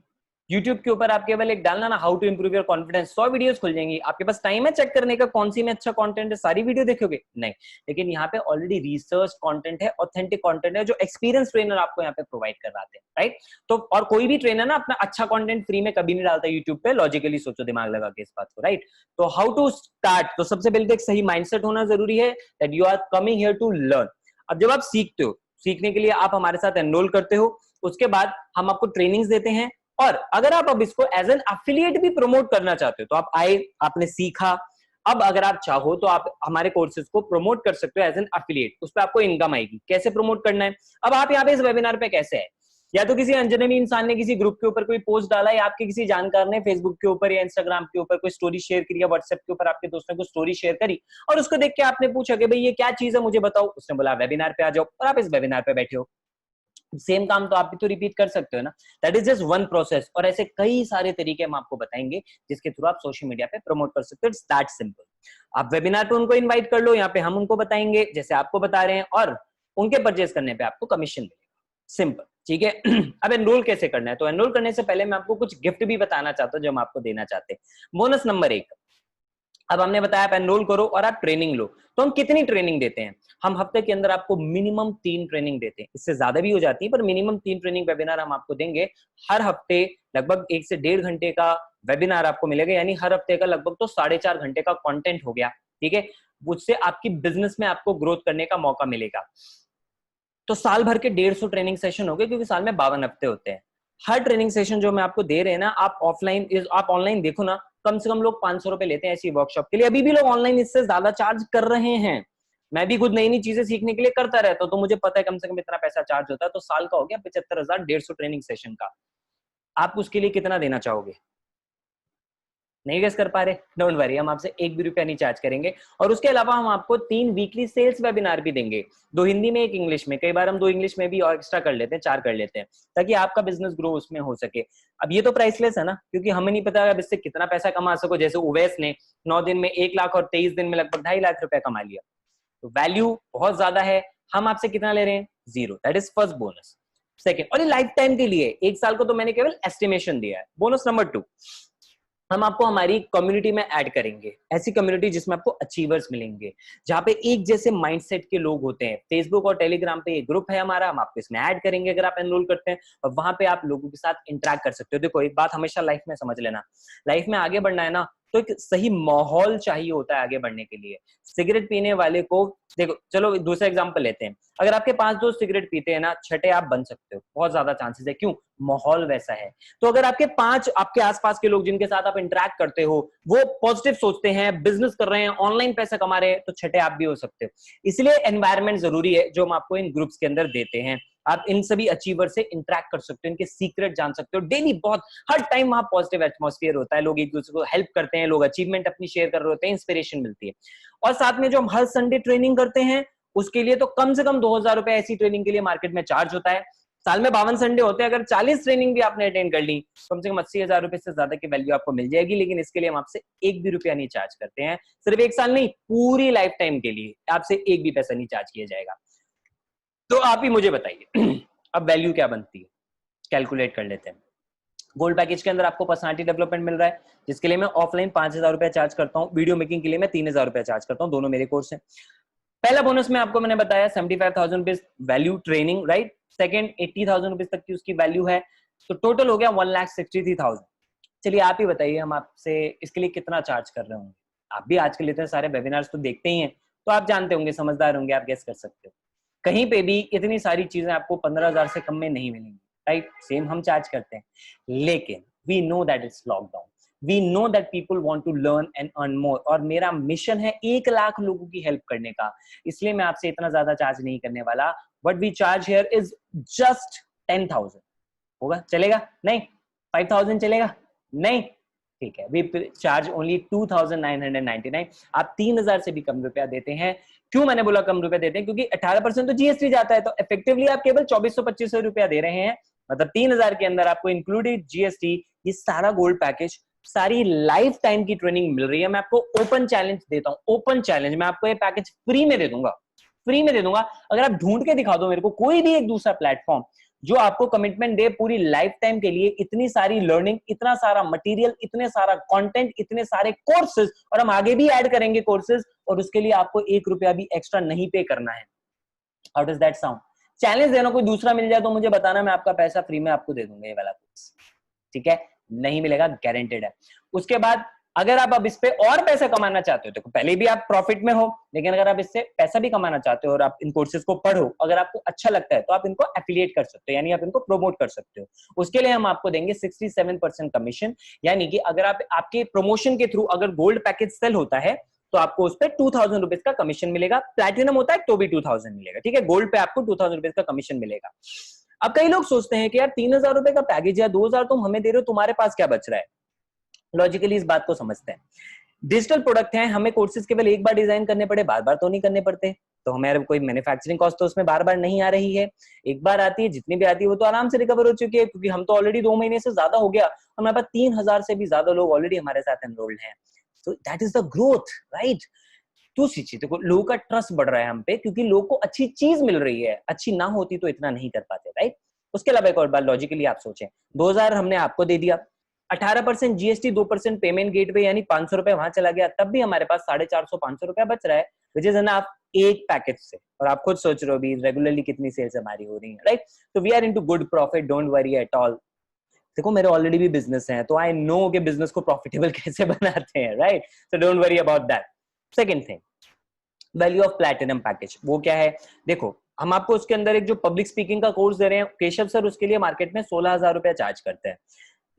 YouTube के ऊपर आप केवल एक डालना ना, how to improve your confidence, 100 videos खुल जाएंगी। आपके पास टाइम है चेक करने का कौन सी में अच्छा कंटेंट है, सारी वीडियो देखोगे? नहीं। लेकिन यहाँ पे ऑलरेडी रिसर्च कंटेंट है, ऑथेंटिक कंटेंट है, जो एक्सपीरियंस ट्रेनर आपको यहाँ पे प्रोवाइड करवाते हैं, राइट? तो और कोई भी ट्रेनर ना अपना अच्छा कंटेंट फ्री में कभी नहीं डालता यूट्यूब पे। लॉजिकली सोचो, दिमाग लगा के इस बात को, राइट? तो हाउ टू स्टार्ट, तो सबसे पहले तो एक सही माइंडसेट होना जरूरी है, that you are coming here to learn. अब जब आप सीखते हो, सीखने के लिए आप हमारे साथ एनरोल करते हो, उसके बाद हम आपको ट्रेनिंग्स देते हैं। और अगर आप अब इसको एज एन एफिलिएट भी प्रमोट करना चाहते हो, तो आप आए, आपने सीखा, अब अगर आप चाहो तो आप हमारे कोर्सेज को प्रमोट कर सकते हो एज एन एफिलिएट। उस पर आपको इनकम आएगी। कैसे प्रमोट करना है? अब आप यहाँ पे इस वेबिनार पे कैसे है, या तो किसी अनजाने इंसान ने किसी ग्रुप के ऊपर कोई पोस्ट डाला, या आपके किसी जानकार ने फेसबुक के ऊपर या इंस्टाग्राम के ऊपर कोई स्टोरी शेयर करी, या व्हाट्सएप के ऊपर आपके दोस्तों को स्टोरी शेयर करी, और उसको देख के आपने पूछा कि भाई ये क्या चीज है मुझे बताओ, उसने बोला वेबिनार पे आ जाओ, और आप इस वेबिनार पे बैठे हो। सेम काम तो आप भी तो रिपीट कर सकते हो ना। That is just one process, और ऐसे कई सारे तरीके हम आपको बताएंगे जिसके थ्रू आप सोशल मीडिया पे प्रमोट कर सकते हो। It's that simple. आप वेबिनार पे उनको इनवाइट कर लो, यहाँ पे हम उनको बताएंगे जैसे आपको बता रहे हैं, और उनके परचेज करने पे आपको कमीशन मिलेगा। सिंपल, ठीक है? अब एनरोल कैसे करना है? तो एनरोल करने से पहले मैं आपको कुछ गिफ्ट भी बताना चाहता हूँ जो हम आपको देना चाहते हैं। बोनस नंबर 1, अब हमने बताया आप एनरोल करो और आप ट्रेनिंग लो। तो हम कितनी ट्रेनिंग देते हैं? हम हफ्ते के अंदर आपको मिनिमम 3 ट्रेनिंग देते हैं, इससे ज्यादा भी हो जाती है, पर मिनिमम 3 ट्रेनिंग वेबिनार हम आपको देंगे। हर हफ्ते लगभग 1 से 1.5 घंटे का वेबिनार आपको मिलेगा, यानी हर हफ्ते का लगभग तो 4.5 घंटे का कंटेंट हो गया, ठीक है? उससे आपकी बिजनेस में आपको ग्रोथ करने का मौका मिलेगा। तो साल भर के 150 ट्रेनिंग सेशन हो गए, क्योंकि साल में 52 हफ्ते होते हैं। हर ट्रेनिंग सेशन जो मैं आपको दे रहे हैं ना, आप ऑनलाइन देखो ना, कम से कम लोग 500 रुपए लेते हैं ऐसी वर्कशॉप के लिए। अभी भी लोग ऑनलाइन इससे ज्यादा चार्ज कर रहे हैं। मैं भी खुद नई नई चीजें सीखने के लिए करता रहता हूं, तो मुझे पता है कम से कम इतना पैसा चार्ज होता है। तो साल का हो गया 75,000 150 ट्रेनिंग सेशन का। आप उसके लिए कितना देना चाहोगे? नहीं गेस कर पा रहे? डोंट वरी, हम आपसे 1 भी रुपया नहीं चार्ज करेंगे। और उसके अलावा हम आपको 3 वीकली सेल्स वेबिनार भी देंगे, 2 हिंदी में 1 इंग्लिश में। कई बार हम 2 इंग्लिश में भी और एक्स्ट्रा कर लेते हैं, 4 कर लेते हैं, ताकि आपका बिजनेस ग्रो उसमें हो सके। अब ये तो प्राइसलेस है ना, क्योंकि हमें नहीं पता अब इससे कितना पैसा कमा सको। जैसे उवैस ने 9 दिन में 1 लाख और 23 दिन में लगभग 2.5 लाख रुपया कमा लिया। तो वैल्यू बहुत ज्यादा है। हम आपसे कितना ले रहे हैं? 0। That is first bonus. Second, और ये लाइफ टाइम के लिए, 1 साल को तो मैंने केवल एस्टिमेशन दिया है। बोनस नंबर 2, हम आपको हमारी कम्युनिटी में ऐड करेंगे, ऐसी कम्युनिटी जिसमें आपको अचीवर्स मिलेंगे, जहां पे एक जैसे माइंडसेट के लोग होते हैं। फेसबुक और टेलीग्राम पे एक ग्रुप है हमारा, हम आपको इसमें ऐड करेंगे अगर आप एनरोल करते हैं, और वहां पे आप लोगों के साथ इंटरेक्ट कर सकते हो। देखो एक बात हमेशा लाइफ में समझ लेना, लाइफ में आगे बढ़ना है ना, तो एक सही माहौल चाहिए होता है आगे बढ़ने के लिए। सिगरेट पीने वाले को देखो, चलो दूसरा एग्जांपल लेते हैं। अगर आपके 5 दोस्त सिगरेट पीते हैं ना, छठे आप बन सकते हो, बहुत ज्यादा चांसेस है। क्यों? माहौल वैसा है। तो अगर आपके 5 आपके आसपास के लोग जिनके साथ आप इंटरेक्ट करते हो वो पॉजिटिव सोचते हैं, बिजनेस कर रहे हैं, ऑनलाइन पैसा कमा रहे हैं, तो छठे आप भी हो सकते हो। इसलिए एनवायरनमेंट जरूरी है जो हम आपको इन ग्रुप्स के अंदर देते हैं। आप इन सभी अचीवर से इंटरेक्ट कर सकते हो, इनके सीक्रेट जान सकते हो डेली। बहुत हर टाइम वहां पॉजिटिव एटमॉस्फेयर होता है, लोग एक दूसरे को हेल्प करते हैं, लोग अचीवमेंट अपनी शेयर कर रहे होते हैं, इंस्पिरेशन मिलती है। और साथ में जो हम हर संडे ट्रेनिंग करते हैं, उसके लिए तो कम से कम 2000 रुपए ऐसी ट्रेनिंग के लिए मार्केट में चार्ज होता है। साल में 52 संडे होते हैं, अगर 40 ट्रेनिंग भी आपने अटेंड कर ली, कम से कम 80,000 रुपए से ज्यादा की वैल्यू आपको मिल जाएगी। लेकिन इसके लिए हम आपसे एक भी रुपया नहीं चार्ज करते हैं, सिर्फ एक साल नहीं, पूरी लाइफ टाइम के लिए आपसे एक भी पैसा नहीं चार्ज किया जाएगा। तो आप ही मुझे बताइए अब वैल्यू क्या बनती है, कैलकुलेट कर लेते हैं। गोल्ड पैकेज के अंदर आपको पर्सनालिटी डेवलपमेंट मिल रहा है, जिसके लिए मैं ऑफलाइन 5,000 रुपया चार्ज करता हूँ, वीडियो मेकिंग के लिए मैं 3,000 रुपया चार्ज करता हूँ, दोनों मेरे कोर्स हैं। पहला बोनस में आपको मैंने बताया 75,000 rupees value training, right. Second 80,000 rupees तक की उसकी वैल्यू है, तो टोटल हो गया 1,63,000। चलिए आप ही बताइए हम आपसे इसके लिए कितना चार्ज कर रहे होंगे। आप भी आजकल इतने सारे वेबिनार्स तो देखते ही हैं, तो आप जानते होंगे, समझदार होंगे, आप गेस कर सकते हो। कहीं पे भी इतनी सारी चीजें आपको 15,000 से कम में नहीं मिलेंगी, राइट। सेम हम चार्ज करते हैं, लेकिन we know that it's lockdown, we know that people want to learn and earn more, और मेरा मिशन है 1 लाख लोगों की हेल्प करने का, इसलिए मैं आपसे इतना ज्यादा चार्ज नहीं करने वाला। What we charge here is just 10,000। होगा, चलेगा? नहीं। 5,000 चलेगा? नहीं, ठीक है। We charge only 2,999। आप 3,000 से भी कम रुपया देते हैं। क्यों मैंने बोला कम रुपया देते हैं? क्योंकि 18% तो जीएसटी जाता है, तो इफेक्टिवली आप केवल 2,400-2,500 रुपया दे रहे हैं। मतलब 3,000 के अंदर आपको इंक्लूडेड जीएसटी ये सारा गोल्ड पैकेज, सारी लाइफ टाइम की ट्रेनिंग मिल रही है। मैं आपको ओपन चैलेंज देता हूं, ओपन चैलेंज, मैं आपको ये पैकेज फ्री में दे दूंगा, फ्री में दे दूंगा। अगर आप ढूंढ के दिखा दो मेरे को कोई भी एक दूसरा प्लेटफॉर्म जो आपको कमिटमेंट दे पूरी लाइफ टाइम के लिए, इतनी सारी लर्निंग, इतना सारा मटेरियल, इतने सारा कंटेंट, इतने सारे कोर्सेज, और हम आगे भी ऐड करेंगे कोर्सेज, और उसके लिए आपको 1 रुपया भी एक्स्ट्रा नहीं पे करना है। How does that sound? Challenge देना कोई दूसरा मिल जाए तो मुझे बताना, मैं आपका पैसा फ्री में आपको दे दूंगा ये वाला कोर्स, ठीक है? नहीं मिलेगा, गारंटेड है। उसके बाद अगर आप अब इस पे और पैसा कमाना चाहते हो, देखो पहले भी आप प्रॉफिट में हो, लेकिन अगर आप इससे पैसा भी कमाना चाहते हो और आप इन कोर्सेज को पढ़ो, अगर आपको अच्छा लगता है तो आप इनको एफिलिएट कर सकते हो, यानी आप इनको प्रमोट कर सकते हो। उसके लिए हम आपको देंगे 67% कमीशन, यानी कि अगर आप आपके प्रमोशन के थ्रू अगर गोल्ड पैकेज सेल होता है तो आपको उस पर 2,000 रुपीज का कमीशन मिलेगा। प्लैटिनम होता है तो भी 2,000 मिलेगा, ठीक है? गोल्ड पे आपको 2,000 रुपीज का कमीशन मिलेगा। अब कई लोग सोचते हैं कि यार 3,000 रुपए का पैकेज या 2,000 तुम हमें दे रहे हो, तुम्हारे पास क्या बच रहा है? लॉजिकली इस बात को समझते हैं। डिजिटल प्रोडक्ट हैं, हमें कोर्सेज केवल एक बार डिजाइन करने पड़े, बार बार तो नहीं करने पड़ते, तो हमारे कोई मैन्युफैक्चरिंग कॉस्ट तो उसमें बार बार नहीं आ रही है। एक बार आती है, जितनी भी आती है वो तो आराम से रिकवर हो चुकी है, क्योंकि हम तो ऑलरेडी 2 महीने से ज्यादा हो गया, हमारे पास 3,000 से भी ज्यादा लोग ऑलरेडी हमारे साथ एनरोल्ड हैं। तो that is the growth, right? दूसरी चीज देखो, लोगों का ट्रस्ट बढ़ रहा है हम पे, क्योंकि लोगों को अच्छी चीज मिल रही है। अच्छी ना होती तो इतना नहीं कर पाते, राइट? उसके अलावा एक और बात लॉजिकली आप सोचें, 2,000 हमने आपको दे दिया, 18% जीएसटी, 2% पेमेंट गेटवे, यानी 500 रुपए वहां चला गया, तब भी हमारे पास 450-500 रुपया बच रहा है, विच इज एनफ एक पैकेज से। और आप खुद सोच रहे हो भी रेगुलरली कितनी सेल्स हमारी हो रही है, राइट? तो we are into good profit, don't worry at all. देखो मेरे ऑलरेडी भी बिजनेस है, तो आई नो कि बिजनेस को प्रॉफिटेबल कैसे बनाते हैं, right? So don't worry about that. Second thing, value of platinum package, वो क्या है? देखो हम आपको उसके अंदर एक जो पब्लिक स्पीकिंग का कोर्स दे रहे हैं, केशव सर उसके लिए मार्केट में 16,000 रुपया चार्ज करते हैं।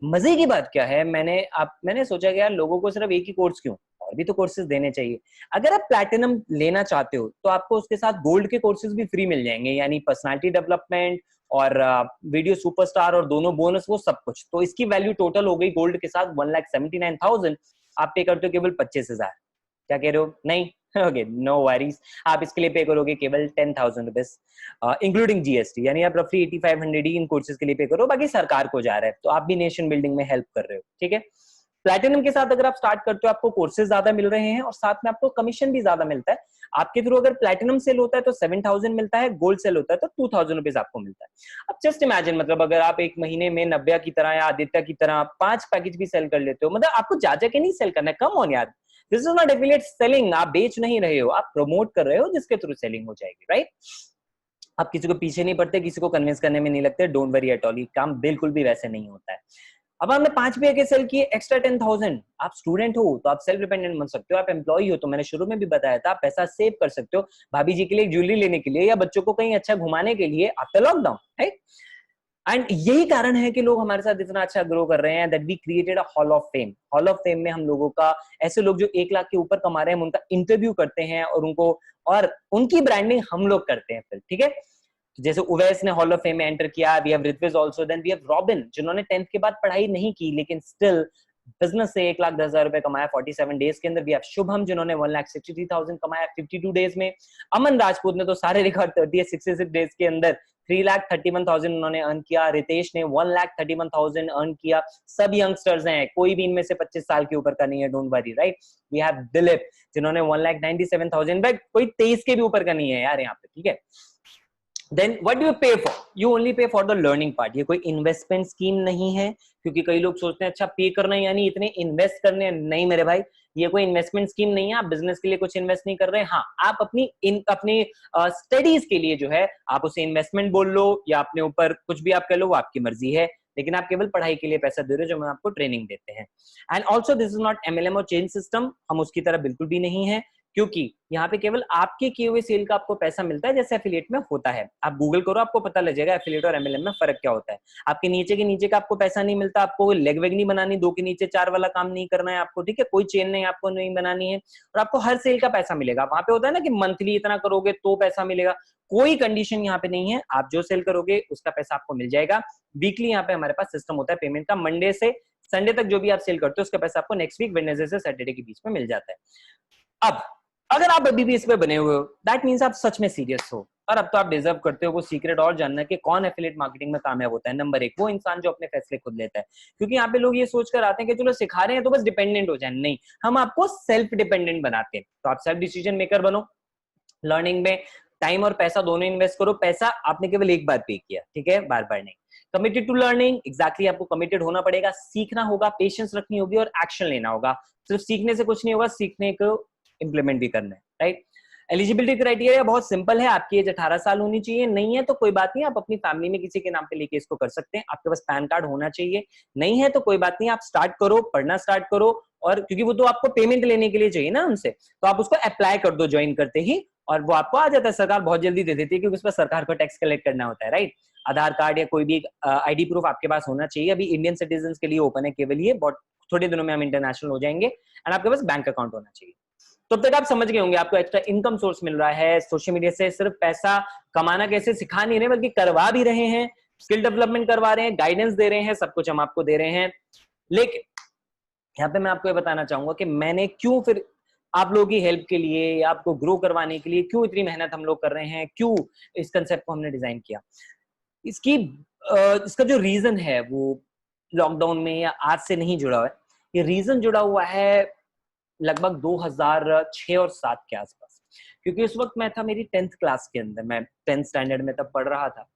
मजे की बात क्या है, मैंने सोचा कि यार लोगों को सिर्फ एक ही कोर्स क्यों, और भी तो कोर्सेज देने चाहिए। अगर आप प्लैटिनम लेना चाहते हो तो आपको उसके साथ गोल्ड के कोर्सेज भी फ्री मिल जाएंगे, यानी पर्सनालिटी डेवलपमेंट और वीडियो सुपरस्टार और दोनों बोनस, वो सब कुछ। तो इसकी वैल्यू टोटल हो गई गोल्ड के साथ 1,79,000। आप पे करते हो केवल 25,000। क्या कह रहे हो? नहीं, ओके, नो वरीज। आप इसके लिए पे करोगे केवल 10,000 रुपीज इंक्लूडिंग जीएसटी, यानी आप रफली 8,500 ही इन कोर्सेज के लिए पे करो, बाकी सरकार को जा रहा है। तो आप भी नेशन बिल्डिंग में हेल्प कर रहे हो, ठीक है? प्लैटिनम के साथ अगर आप स्टार्ट करते हो, आपको कोर्सेज ज्यादा मिल रहे हैं और साथ में आपको कमीशन भी ज्यादा मिलता है। आपके थ्रू अगर प्लैटिनम सेल होता है तो 7,000 मिलता है, गोल्ड सेल होता है तो 2,000 रुपीज आपको मिलता है। अब जस्ट इमेजिन, मतलब अगर आप एक महीने में नव्या की तरह या आदित्य की तरह 5 पैकेज भी सेल कर लेते हो, मतलब आपको जा के नहीं सेल करना है, कम ऑन यार, this is not affiliate selling. आप बेच नहीं रहे हो, आप प्रमोट कर रहे हो, जिसके थ्रू सेलिंग हो जाएगी, राइट? आप किसी को पीछे नहीं पड़ते, किसी को कन्विंस करने में नहीं लगते, डोंट वरी एट ऑल। ये काम बिल्कुल भी वैसे नहीं होता है। अब आपने 5 पैकेज सेल किए, एक्स्ट्रा 10,000। आप स्टूडेंट हो तो आप सेल्फ डिपेंडेंट बन सकते हो, आप एम्प्लॉई हो तो मैंने शुरू में भी बताया था, आप पैसा सेव कर सकते हो भाभी जी के लिए ज्वेलरी लेने के लिए या बच्चों को कहीं अच्छा घुमाने के लिए आफ्टर लॉकडाउन, राइट? एंड यही कारण है कि लोग हमारे साथ इतना अच्छा ग्रो कर रहे हैं, that we created a hall of fame. Hall of fame में हम लोगों का, ऐसे लोग जो 1 लाख के ऊपर कमा रहे हैं, हम उनका इंटरव्यू करते हैं और उनकी ब्रांडिंग हम लोग करते हैं फिर, ठीक है? जैसे उवैस ने हॉल ऑफ फेम में एंटर किया, we have Ritvij also, then we have Robin, जिन्होंने 10th के बाद पढ़ाई नहीं की लेकिन स्टिल बिजनेस से 1,10,000 रुपए कमाया 47 डेज के अंदर। भी आप शुभम जिन्होंने 1,63,000 कमाया 52 डेज में। अमन राजपूत ने तो सारे रिकॉर्ड तोड़ दिए 66 डेज के अंदर, 3,31,000 उन्होंने अर्न किया। रितेश ने 1,31,000 अर्न किया। सब यंगस्टर्स हैं, कोई भी इनमें से 25 साल के ऊपर का नहीं है, don't worry, right. We have Dilip जिन्होंने 1,97,000, बट कोई 23 के भी ऊपर का नहीं है यार यहाँ पे, ठीक है। Then what do you pay for? You only pay for the learning part. ये कोई इन्वेस्टमेंट स्कीम नहीं है, क्योंकि कई लोग सोचते हैं अच्छा पे करना है यानी इतने इन्वेस्ट करने हैं। नहीं मेरे भाई, ये कोई इन्वेस्टमेंट स्कीम नहीं है। आप बिजनेस के लिए कुछ इन्वेस्ट नहीं कर रहे हैं। हाँ, आप अपनी स्टडीज के लिए जो है आप उसे इन्वेस्टमेंट बोल लो या अपने ऊपर कुछ भी आप कह लो, वो आपकी मर्जी है, लेकिन आप केवल पढ़ाई के लिए पैसा दे रहे हो, जो हम आपको ट्रेनिंग देते हैं। And also this is not MLM और चेन सिस्टम, हम उसकी तरह बिल्कुल भी नहीं है, क्योंकि यहाँ पे केवल आपके किए हुए सेल का आपको पैसा मिलता है, जैसे एफिलिएट में होता है। आप गूगल करो, आपको पता लग जाएगा एफिलिएट और MLM में फर्क क्या होता है। आपके नीचे के नीचे का आपको पैसा नहीं मिलता, आपको लेग वेग नहीं बनानी, 2 के नीचे 4 वाला काम नहीं करना है आपको, ठीक है। कोई चेन नहीं आपको नहीं बनानी है, और आपको हर सेल का पैसा मिलेगा। वहां पे होता है ना कि मंथली इतना करोगे तो पैसा मिलेगा, कोई कंडीशन यहाँ पे नहीं है। आप जो सेल करोगे उसका पैसा आपको मिल जाएगा। वीकली यहाँ पे हमारे पास सिस्टम होता है पेमेंट का, मंडे से संडे तक जो भी आप सेल करते हो उसका पैसा आपको नेक्स्ट वीक वेडनेसडे से सैटरडे के बीच में मिल जाता है। अब अगर आप अभी भी इस पे बने हुए हो, दैट मीन्स आप सच में सीरियस हो, और अब तो आप डिजर्व करते हो वो सीक्रेट और जानना कि कौन एफिलिएट मार्केटिंग में कामयाब होता है। नंबर 1, वो इंसान जो अपने फैसले खुद लेता है। क्योंकि यहाँ पे लोग ये सोचकर आते हैं कि चलो सिखा रहे हैं तो बस डिपेंडेंट हो जाए, नहीं, हम आपको सेल्फ डिपेंडेंट बनाते हैं। तो आप सेल्फ डिसीजन मेकर बनो, लर्निंग में टाइम और पैसा दोनों इन्वेस्ट करो। पैसा आपने केवल एक बार पे किया, ठीक है, बार बार नहीं। कमिटेड टू लर्निंग, एग्जैक्टली आपको कमिटेड होना पड़ेगा, सीखना होगा, पेशेंस रखनी होगी और एक्शन लेना होगा। सिर्फ सीखने से कुछ नहीं होगा, सीखने को इंप्लीमेंट भी करना है, राइट। एलिजिबिलिटी क्राइटेरिया बहुत सिंपल है, आपकी एज 18 साल होनी चाहिए। नहीं है तो कोई बात नहीं, आप अपनी फैमिली में किसी के नाम पे लेके इसको कर सकते हैं। आपके पास पैन कार्ड होना चाहिए। नहीं है तो कोई बात नहीं, आप स्टार्ट करो, पढ़ना स्टार्ट करो, और क्योंकि वो तो आपको पेमेंट लेने के लिए चाहिए ना उनसे, तो आप उसको अप्लाई कर दो ज्वाइन करते ही, और वो आपको आ जाता है। सरकार बहुत जल्दी दे देती है, क्योंकि उस पर सरकार को टैक्स कलेक्ट करना होता है, राइट। आधार कार्ड या कोई भी ID प्रूफ आपके पास होना चाहिए। अभी इंडियन सिटीजन के लिए ओपन है केवल ये, बहुत थोड़े दिनों में हम इंटरनेशनल हो जाएंगे। एंड आपके पास बैंक अकाउंट होना चाहिए। तो अब तक आप समझ गए होंगे आपको एक्स्ट्रा इनकम सोर्स मिल रहा है सोशल मीडिया से। सिर्फ पैसा कमाना कैसे सिखा नहीं रहे, बल्कि करवा भी रहे हैं, स्किल डेवलपमेंट करवा रहे हैं, गाइडेंस दे रहे हैं, सब कुछ हम आपको दे रहे हैं। लेकिन यहाँ पे मैं आपको ये बताना चाहूंगा कि मैंने क्यों फिर आप लोगों की हेल्प के लिए या आपको ग्रो करवाने के लिए क्यों इतनी मेहनत हम लोग कर रहे हैं, क्यों इस कंसेप्ट को हमने डिजाइन किया। इसका जो रीजन है वो लॉकडाउन में या आज से नहीं जुड़ा हुआ है। ये रीजन जुड़ा हुआ है लगभग 2006 और 7 के आसपास, क्योंकि उस वक्त मैं था मेरी 10th क्लास के अंदर, मैं 10th स्टैंडर्ड में तब पढ़ रहा था।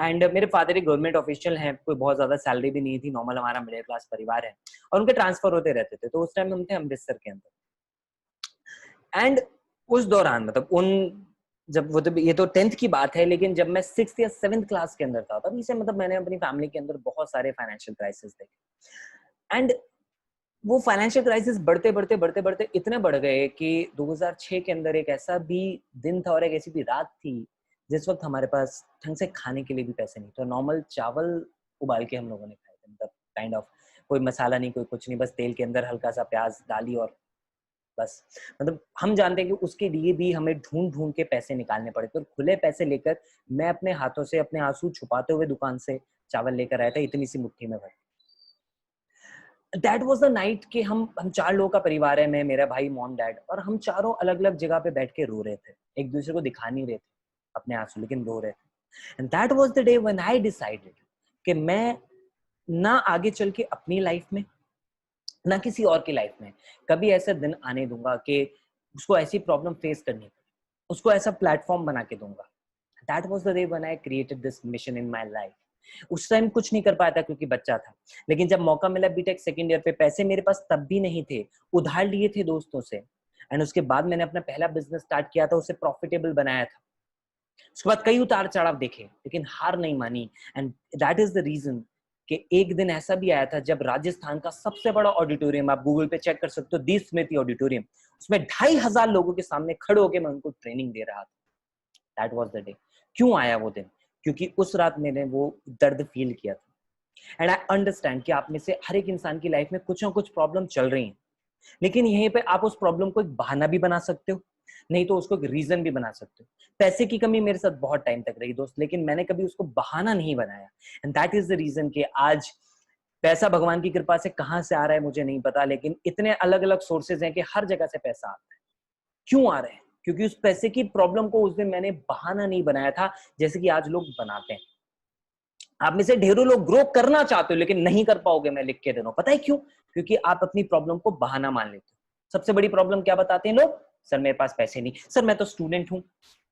एंड मेरे फादर एक गवर्नमेंट ऑफिशियल हैं, कोई बहुत ज्यादा सैलरी भी नहीं थी, नॉर्मल हमारा मिडिल क्लास परिवार है, और उनके ट्रांसफर होते रहते थे। तो उस टाइम हम थे अमृतसर के अंदर। एंड उस दौरान मतलब जब वो तो ये तो 10th की बात है, लेकिन जब मैं 6th या 7th क्लास के अंदर था तभी से मतलब मैंने अपनी फैमिली के अंदर बहुत सारे फाइनेंशियल क्राइसिस देखे। एंड वो फाइनेंशियल क्राइसिस बढ़ते इतने बढ़ गए कि 2006 के अंदर एक ऐसा भी दिन था और एक ऐसी भी रात थी जिस वक्त हमारे पास ढंग से खाने के लिए भी पैसे नहीं थे। तो नॉर्मल चावल उबाल के हम लोगों ने खाए थे, मतलब काइंड ऑफ कोई मसाला नहीं, कोई कुछ नहीं, बस तेल के अंदर हल्का सा प्याज डाली और बस। मतलब हम जानते हैं कि उसके लिए भी हमें ढूंढ ढूंढ के पैसे निकालने पड़े थे, और खुले पैसे लेकर मैं अपने हाथों से अपने आंसू छुपाते हुए दुकान से चावल लेकर आया था, इतनी सी मुट्ठी में भर। दैट वॉज द नाइट कि हम 4 लोगों का परिवार है, मैं, मेरा भाई, मॉम, डैड, और हम चारों अलग अलग जगह पे बैठ के रो रहे थे, एक दूसरे को दिखा नहीं रहे थे अपने आंसू, लेकिन रो रहे थे। And that was the day when I decided कि मैं ना आगे चल के अपनी लाइफ में ना किसी और की लाइफ में कभी ऐसा दिन आने दूंगा कि उसको ऐसी प्रॉब्लम फेस करनी पड़े, उसको ऐसा प्लेटफॉर्म बना के दूंगा। That was the day when I created this mission in my life. उस टाइम कुछ नहीं कर पाया था क्योंकि बच्चा था, लेकिन जब मौका मिला बीटेक सेकंड ईयर पे, पैसे मेरे पास तब भी नहीं थे, उधार लिए थे दोस्तों से। एंड उसके बाद मैंने अपना पहला बिजनेस स्टार्ट किया था, उसे प्रॉफिटेबल बनाया था। उसके बाद कई उतार चढ़ाव देखे, लेकिन हार नहीं मानी। And that is the reason कि एक दिन ऐसा भी आया था जब राजस्थान का सबसे बड़ा ऑडिटोरियम, आप गूगल पे चेक कर सकते हो, दी स्मृति ऑडिटोरियम, उसमें 2500 लोगों के सामने खड़े होकर मैं उनको ट्रेनिंग दे रहा था। That was the day. क्यों आया वो दिन? क्योंकि उस रात मैंने वो दर्द फील किया था। एंड आई अंडरस्टैंड कि आप में से हर एक इंसान की लाइफ में कुछ ना कुछ प्रॉब्लम चल रही है, लेकिन यहीं पे आप उस प्रॉब्लम को एक बहाना भी बना सकते हो, नहीं तो उसको एक रीजन भी बना सकते हो। पैसे की कमी मेरे साथ बहुत टाइम तक रही दोस्त, लेकिन मैंने कभी उसको बहाना नहीं बनाया। And that is the reason कि आज पैसा भगवान की कृपा से कहां से आ रहा है मुझे नहीं पता, लेकिन इतने अलग अलग सोर्सेज हैं कि हर जगह से पैसा आता है। क्यों आ रहे हैं? क्योंकि उस पैसे की प्रॉब्लम को उस दिन मैंने बहाना नहीं बनाया था जैसे कि आज लोग बनाते हैं। आप में से ढेरों लोग ग्रो करना चाहते हो लेकिन नहीं कर पाओगे, मैं लिख के दे रहा हूं। पता है क्यों? क्योंकि आप अपनी प्रॉब्लम को बहाना मान लेते हो। सबसे बड़ी प्रॉब्लम क्या बताते हैं लोग? सर मेरे पास पैसे नहीं, सर मैं तो स्टूडेंट हूं,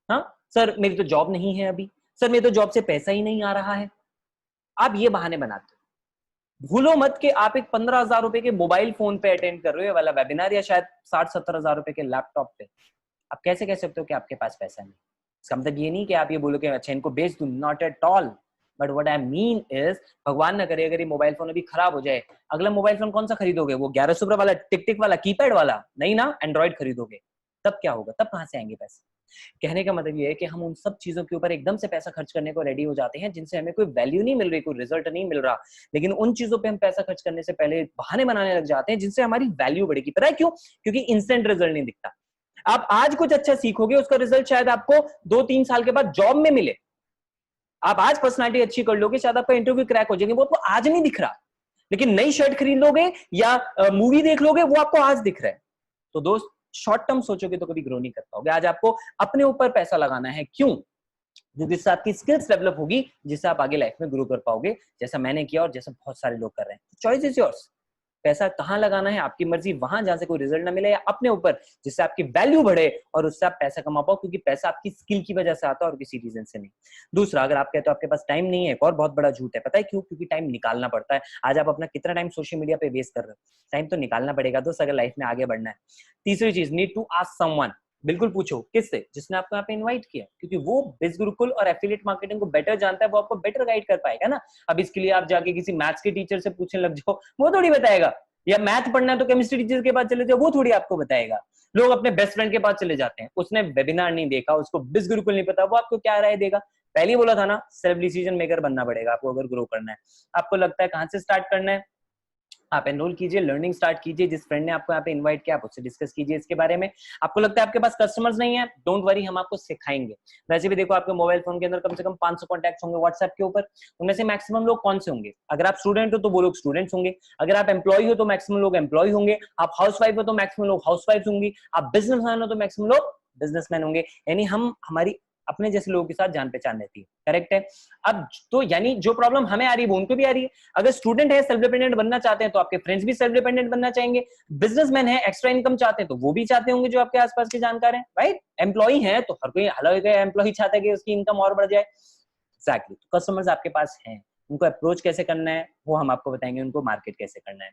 हाँ सर मेरी तो जॉब नहीं है अभी, सर मेरी तो जॉब से पैसा ही नहीं आ रहा है। आप ये बहाने बनाते हो। भूलो मत कि आप एक 15,000 रुपए के मोबाइल फोन पे अटेंड कर रहे हो ये वाला वेबिनार, या शायद 60-70,000 रुपए के लैपटॉप पे। आप कैसे कह सकते हो कि आपके पास पैसा नहीं? इसका मतलब ये नहीं कि आप ये बोलो कि अच्छा इनको बेच दूं, not at all. But what I mean is, भगवान ना करे अगर ये मोबाइल फोन अभी खराब हो जाए, अगला मोबाइल फोन कौन सा खरीदोगे? वो 1100 रुपए वाला टिक टिक वाला कीपैड वाला? नहीं ना, एंड्रॉइड खरीदोगे। तब क्या होगा? तब कहां से आएंगे पैसे? कहने का मतलब ये है कि हम उन सब चीजों के ऊपर एकदम से पैसा खर्च करने को रेडी हो जाते हैं जिनसे हमें कोई वैल्यू नहीं मिल रही, कोई रिजल्ट नहीं मिल रहा, लेकिन उन चीजों पे हम पैसा खर्च करने से पहले बहाने बनाने लग जाते हैं जिनसे हमारी वैल्यू बढ़ेगी। पता है क्यों? क्योंकि इंस्टेंट रिजल्ट नहीं दिखता। आप आज कुछ अच्छा सीखोगे, उसका रिजल्ट शायद आपको 2-3 साल के बाद जॉब में मिले। आप आज पर्सनालिटी अच्छी कर लोगे, शायद आपका इंटरव्यू क्रैक हो जाएंगे, वो आपको आज नहीं दिख रहा, लेकिन नई शर्ट खरीद लोगे या मूवी देख लोगे, वो आपको आज दिख रहा है। तो दोस्त, शॉर्ट टर्म सोचोगे तो कभी ग्रो नहीं कर पाओगे। आज आपको अपने ऊपर पैसा लगाना है। क्यों? क्योंकि इससे आपकी स्किल्स डेवलप होगी, जिससे आप आगे लाइफ में ग्रो कर पाओगे, जैसा मैंने किया और जैसा बहुत सारे लोग कर रहे हैं। Choice is yours. पैसा कहां लगाना है आपकी मर्जी, वहां जहां से कोई रिजल्ट ना मिले, या अपने ऊपर जिससे आपकी वैल्यू बढ़े और उससे आप पैसा कमा पाओ, क्योंकि पैसा आपकी स्किल की वजह से आता है और किसी रीजन से नहीं। दूसरा, अगर आप कहते हो आपके पास टाइम नहीं है, एक और बहुत बड़ा झूठ है। पता है क्यों? क्योंकि टाइम निकालना पड़ता है। आज आप अपना कितना टाइम सोशल मीडिया पे वेस्ट कर रहे हो? टाइम तो निकालना पड़ेगा दोस्त, अगर लाइफ में आगे बढ़ना है। तीसरी चीज, नीड टू आस्क समवन। बिल्कुल पूछो, किससे? जिसने आपको यहाँ पे इनवाइट किया, क्योंकि वो बिज गुरुकुल और एफिलिएट मार्केटिंग को बेटर जानता है, वो आपको बेटर गाइड कर पाएगा ना। अब इसके लिए आप जाके किसी मैथ्स के टीचर से पूछने लग जाओ, वो थोड़ी बताएगा, या मैथ पढ़ना है तो केमिस्ट्री टीचर के पास चले जाओ, वो थोड़ी आपको बताएगा। लोग अपने बेस्ट फ्रेंड के पास चले जाते हैं, उसने वेबिनार नहीं देखा, उसको बिज गुरुकुल नहीं पता, वो आपको क्या राय देगा? पहले ही बोला था ना, सेल्फ डिसीजन मेकर बनना पड़ेगा आपको अगर ग्रो करना है। आपको लगता है कहां से स्टार्ट करना है? आप एनरोल कीजिए, लर्निंग स्टार्ट कीजिए, जिस फ्रेंड ने आपको यहाँ पे इनवाइट किया आप उससे डिस्कस कीजिए इसके बारे में। आपको लगता है आपके पास कस्टमर्स नहीं है, डोंट वरी, हम आपको सिखाएंगे। वैसे भी देखो, आपके मोबाइल फोन के अंदर कम से कम 500 कॉन्टैक्ट्स होंगे व्हाट्सएप के ऊपर, उनमें से मैक्सिमम लोग कौन से होंगे? अगर आप स्टूडेंट हो तो वो लोग स्टूडेंट्स होंगे, अगर आप एम्प्लॉय हो तो मैक्सिमम लोग एम्प्लॉय होंगे, आप हाउसवाइफ हो तो मैक्सिमम लोग हाउसवाइफ होंगी, आप बिजनेसमैन हो तो मैक्सिमम लोग बिजनेसमैन होंगे। यानी हम हमारी अपने जैसे लोगों के साथ जान पहचान रहती है। करेक्ट है? अब तो यानी जो प्रॉब्लम हमें आ रही है वो उनको भी आ रही है। अगर स्टूडेंट है, सेल्फ डिपेंडेंट बनना चाहते हैं, तो आपके फ्रेंड्स भी सेल्फ डिपेंडेंट बनना चाहेंगे। बिजनेसमैन है, एक्स्ट्रा इनकम चाहते हैं, तो वो भी चाहते होंगे जो आपके आसपास के जानकार हैं, राइट? एम्प्लॉय है तो हर कोई अलग एम्प्लॉय चाहता है कि उसकी इनकम और बढ़ जाए। एग्जैक्टली। तो कस्टमर्स आपके पास हैं, उनको अप्रोच कैसे करना है वो हम आपको बताएंगे, उनको मार्केट कैसे करना है।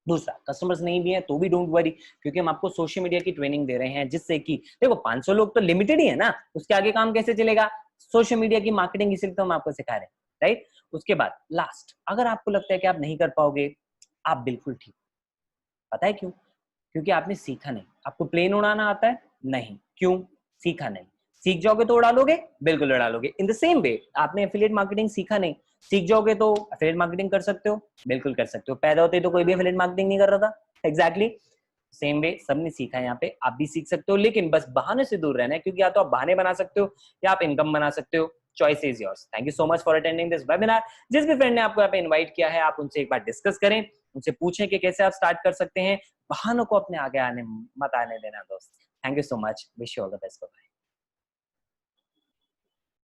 दूसरा, कस्टमर्स नहीं भी है तो भी डोंट वरी, क्योंकि हम आपको सोशल मीडिया की ट्रेनिंग दे रहे हैं, जिससे कि देखो 500 लोग तो लिमिटेड ही है ना, उसके आगे काम कैसे चलेगा? सोशल मीडिया की मार्केटिंग इसीलिए तो हम आपको सिखा रहे हैं, राइट? उसके बाद लास्ट, अगर आपको लगता है कि आप नहीं कर पाओगे, आप बिल्कुल ठीक। पता है क्यों? क्योंकि आपने सीखा नहीं। आपको प्लेन उड़ाना आता है? नहीं। क्यों? सीखा नहीं। सीख जाओगे तो उड़ा लोगे? बिल्कुल उड़ा लोगे। इन द सेम वे, आपने एफिलिएट मार्केटिंग सीखा नहीं, सीख जाओगे तो एफिलिएट मार्केटिंग कर सकते हो? बिल्कुल कर सकते हो। पैदा होते ही तो कोई भी एफिलिएट मार्केटिंग नहीं कर रहा था। एग्जैक्टली सेम वे सबने सीखा है, यहाँ पे आप भी सीख सकते हो, लेकिन बस बहाने से दूर रहना है, क्योंकि या तो आप बहाने बना सकते हो या आप इनकम बना सकते हो। Choice is yours. Thank you so much for attending this webinar. जिस भी फ्रेंड ने आपको यहाँ पे इन्वाइट किया है, आप उनसे एक बार डिस्कस करें, उनसे पूछें कि कैसे आप स्टार्ट कर सकते हैं। बहानों को अपने आगे आने मत आने देना दोस्त। Thank you so much. Wish you all the best.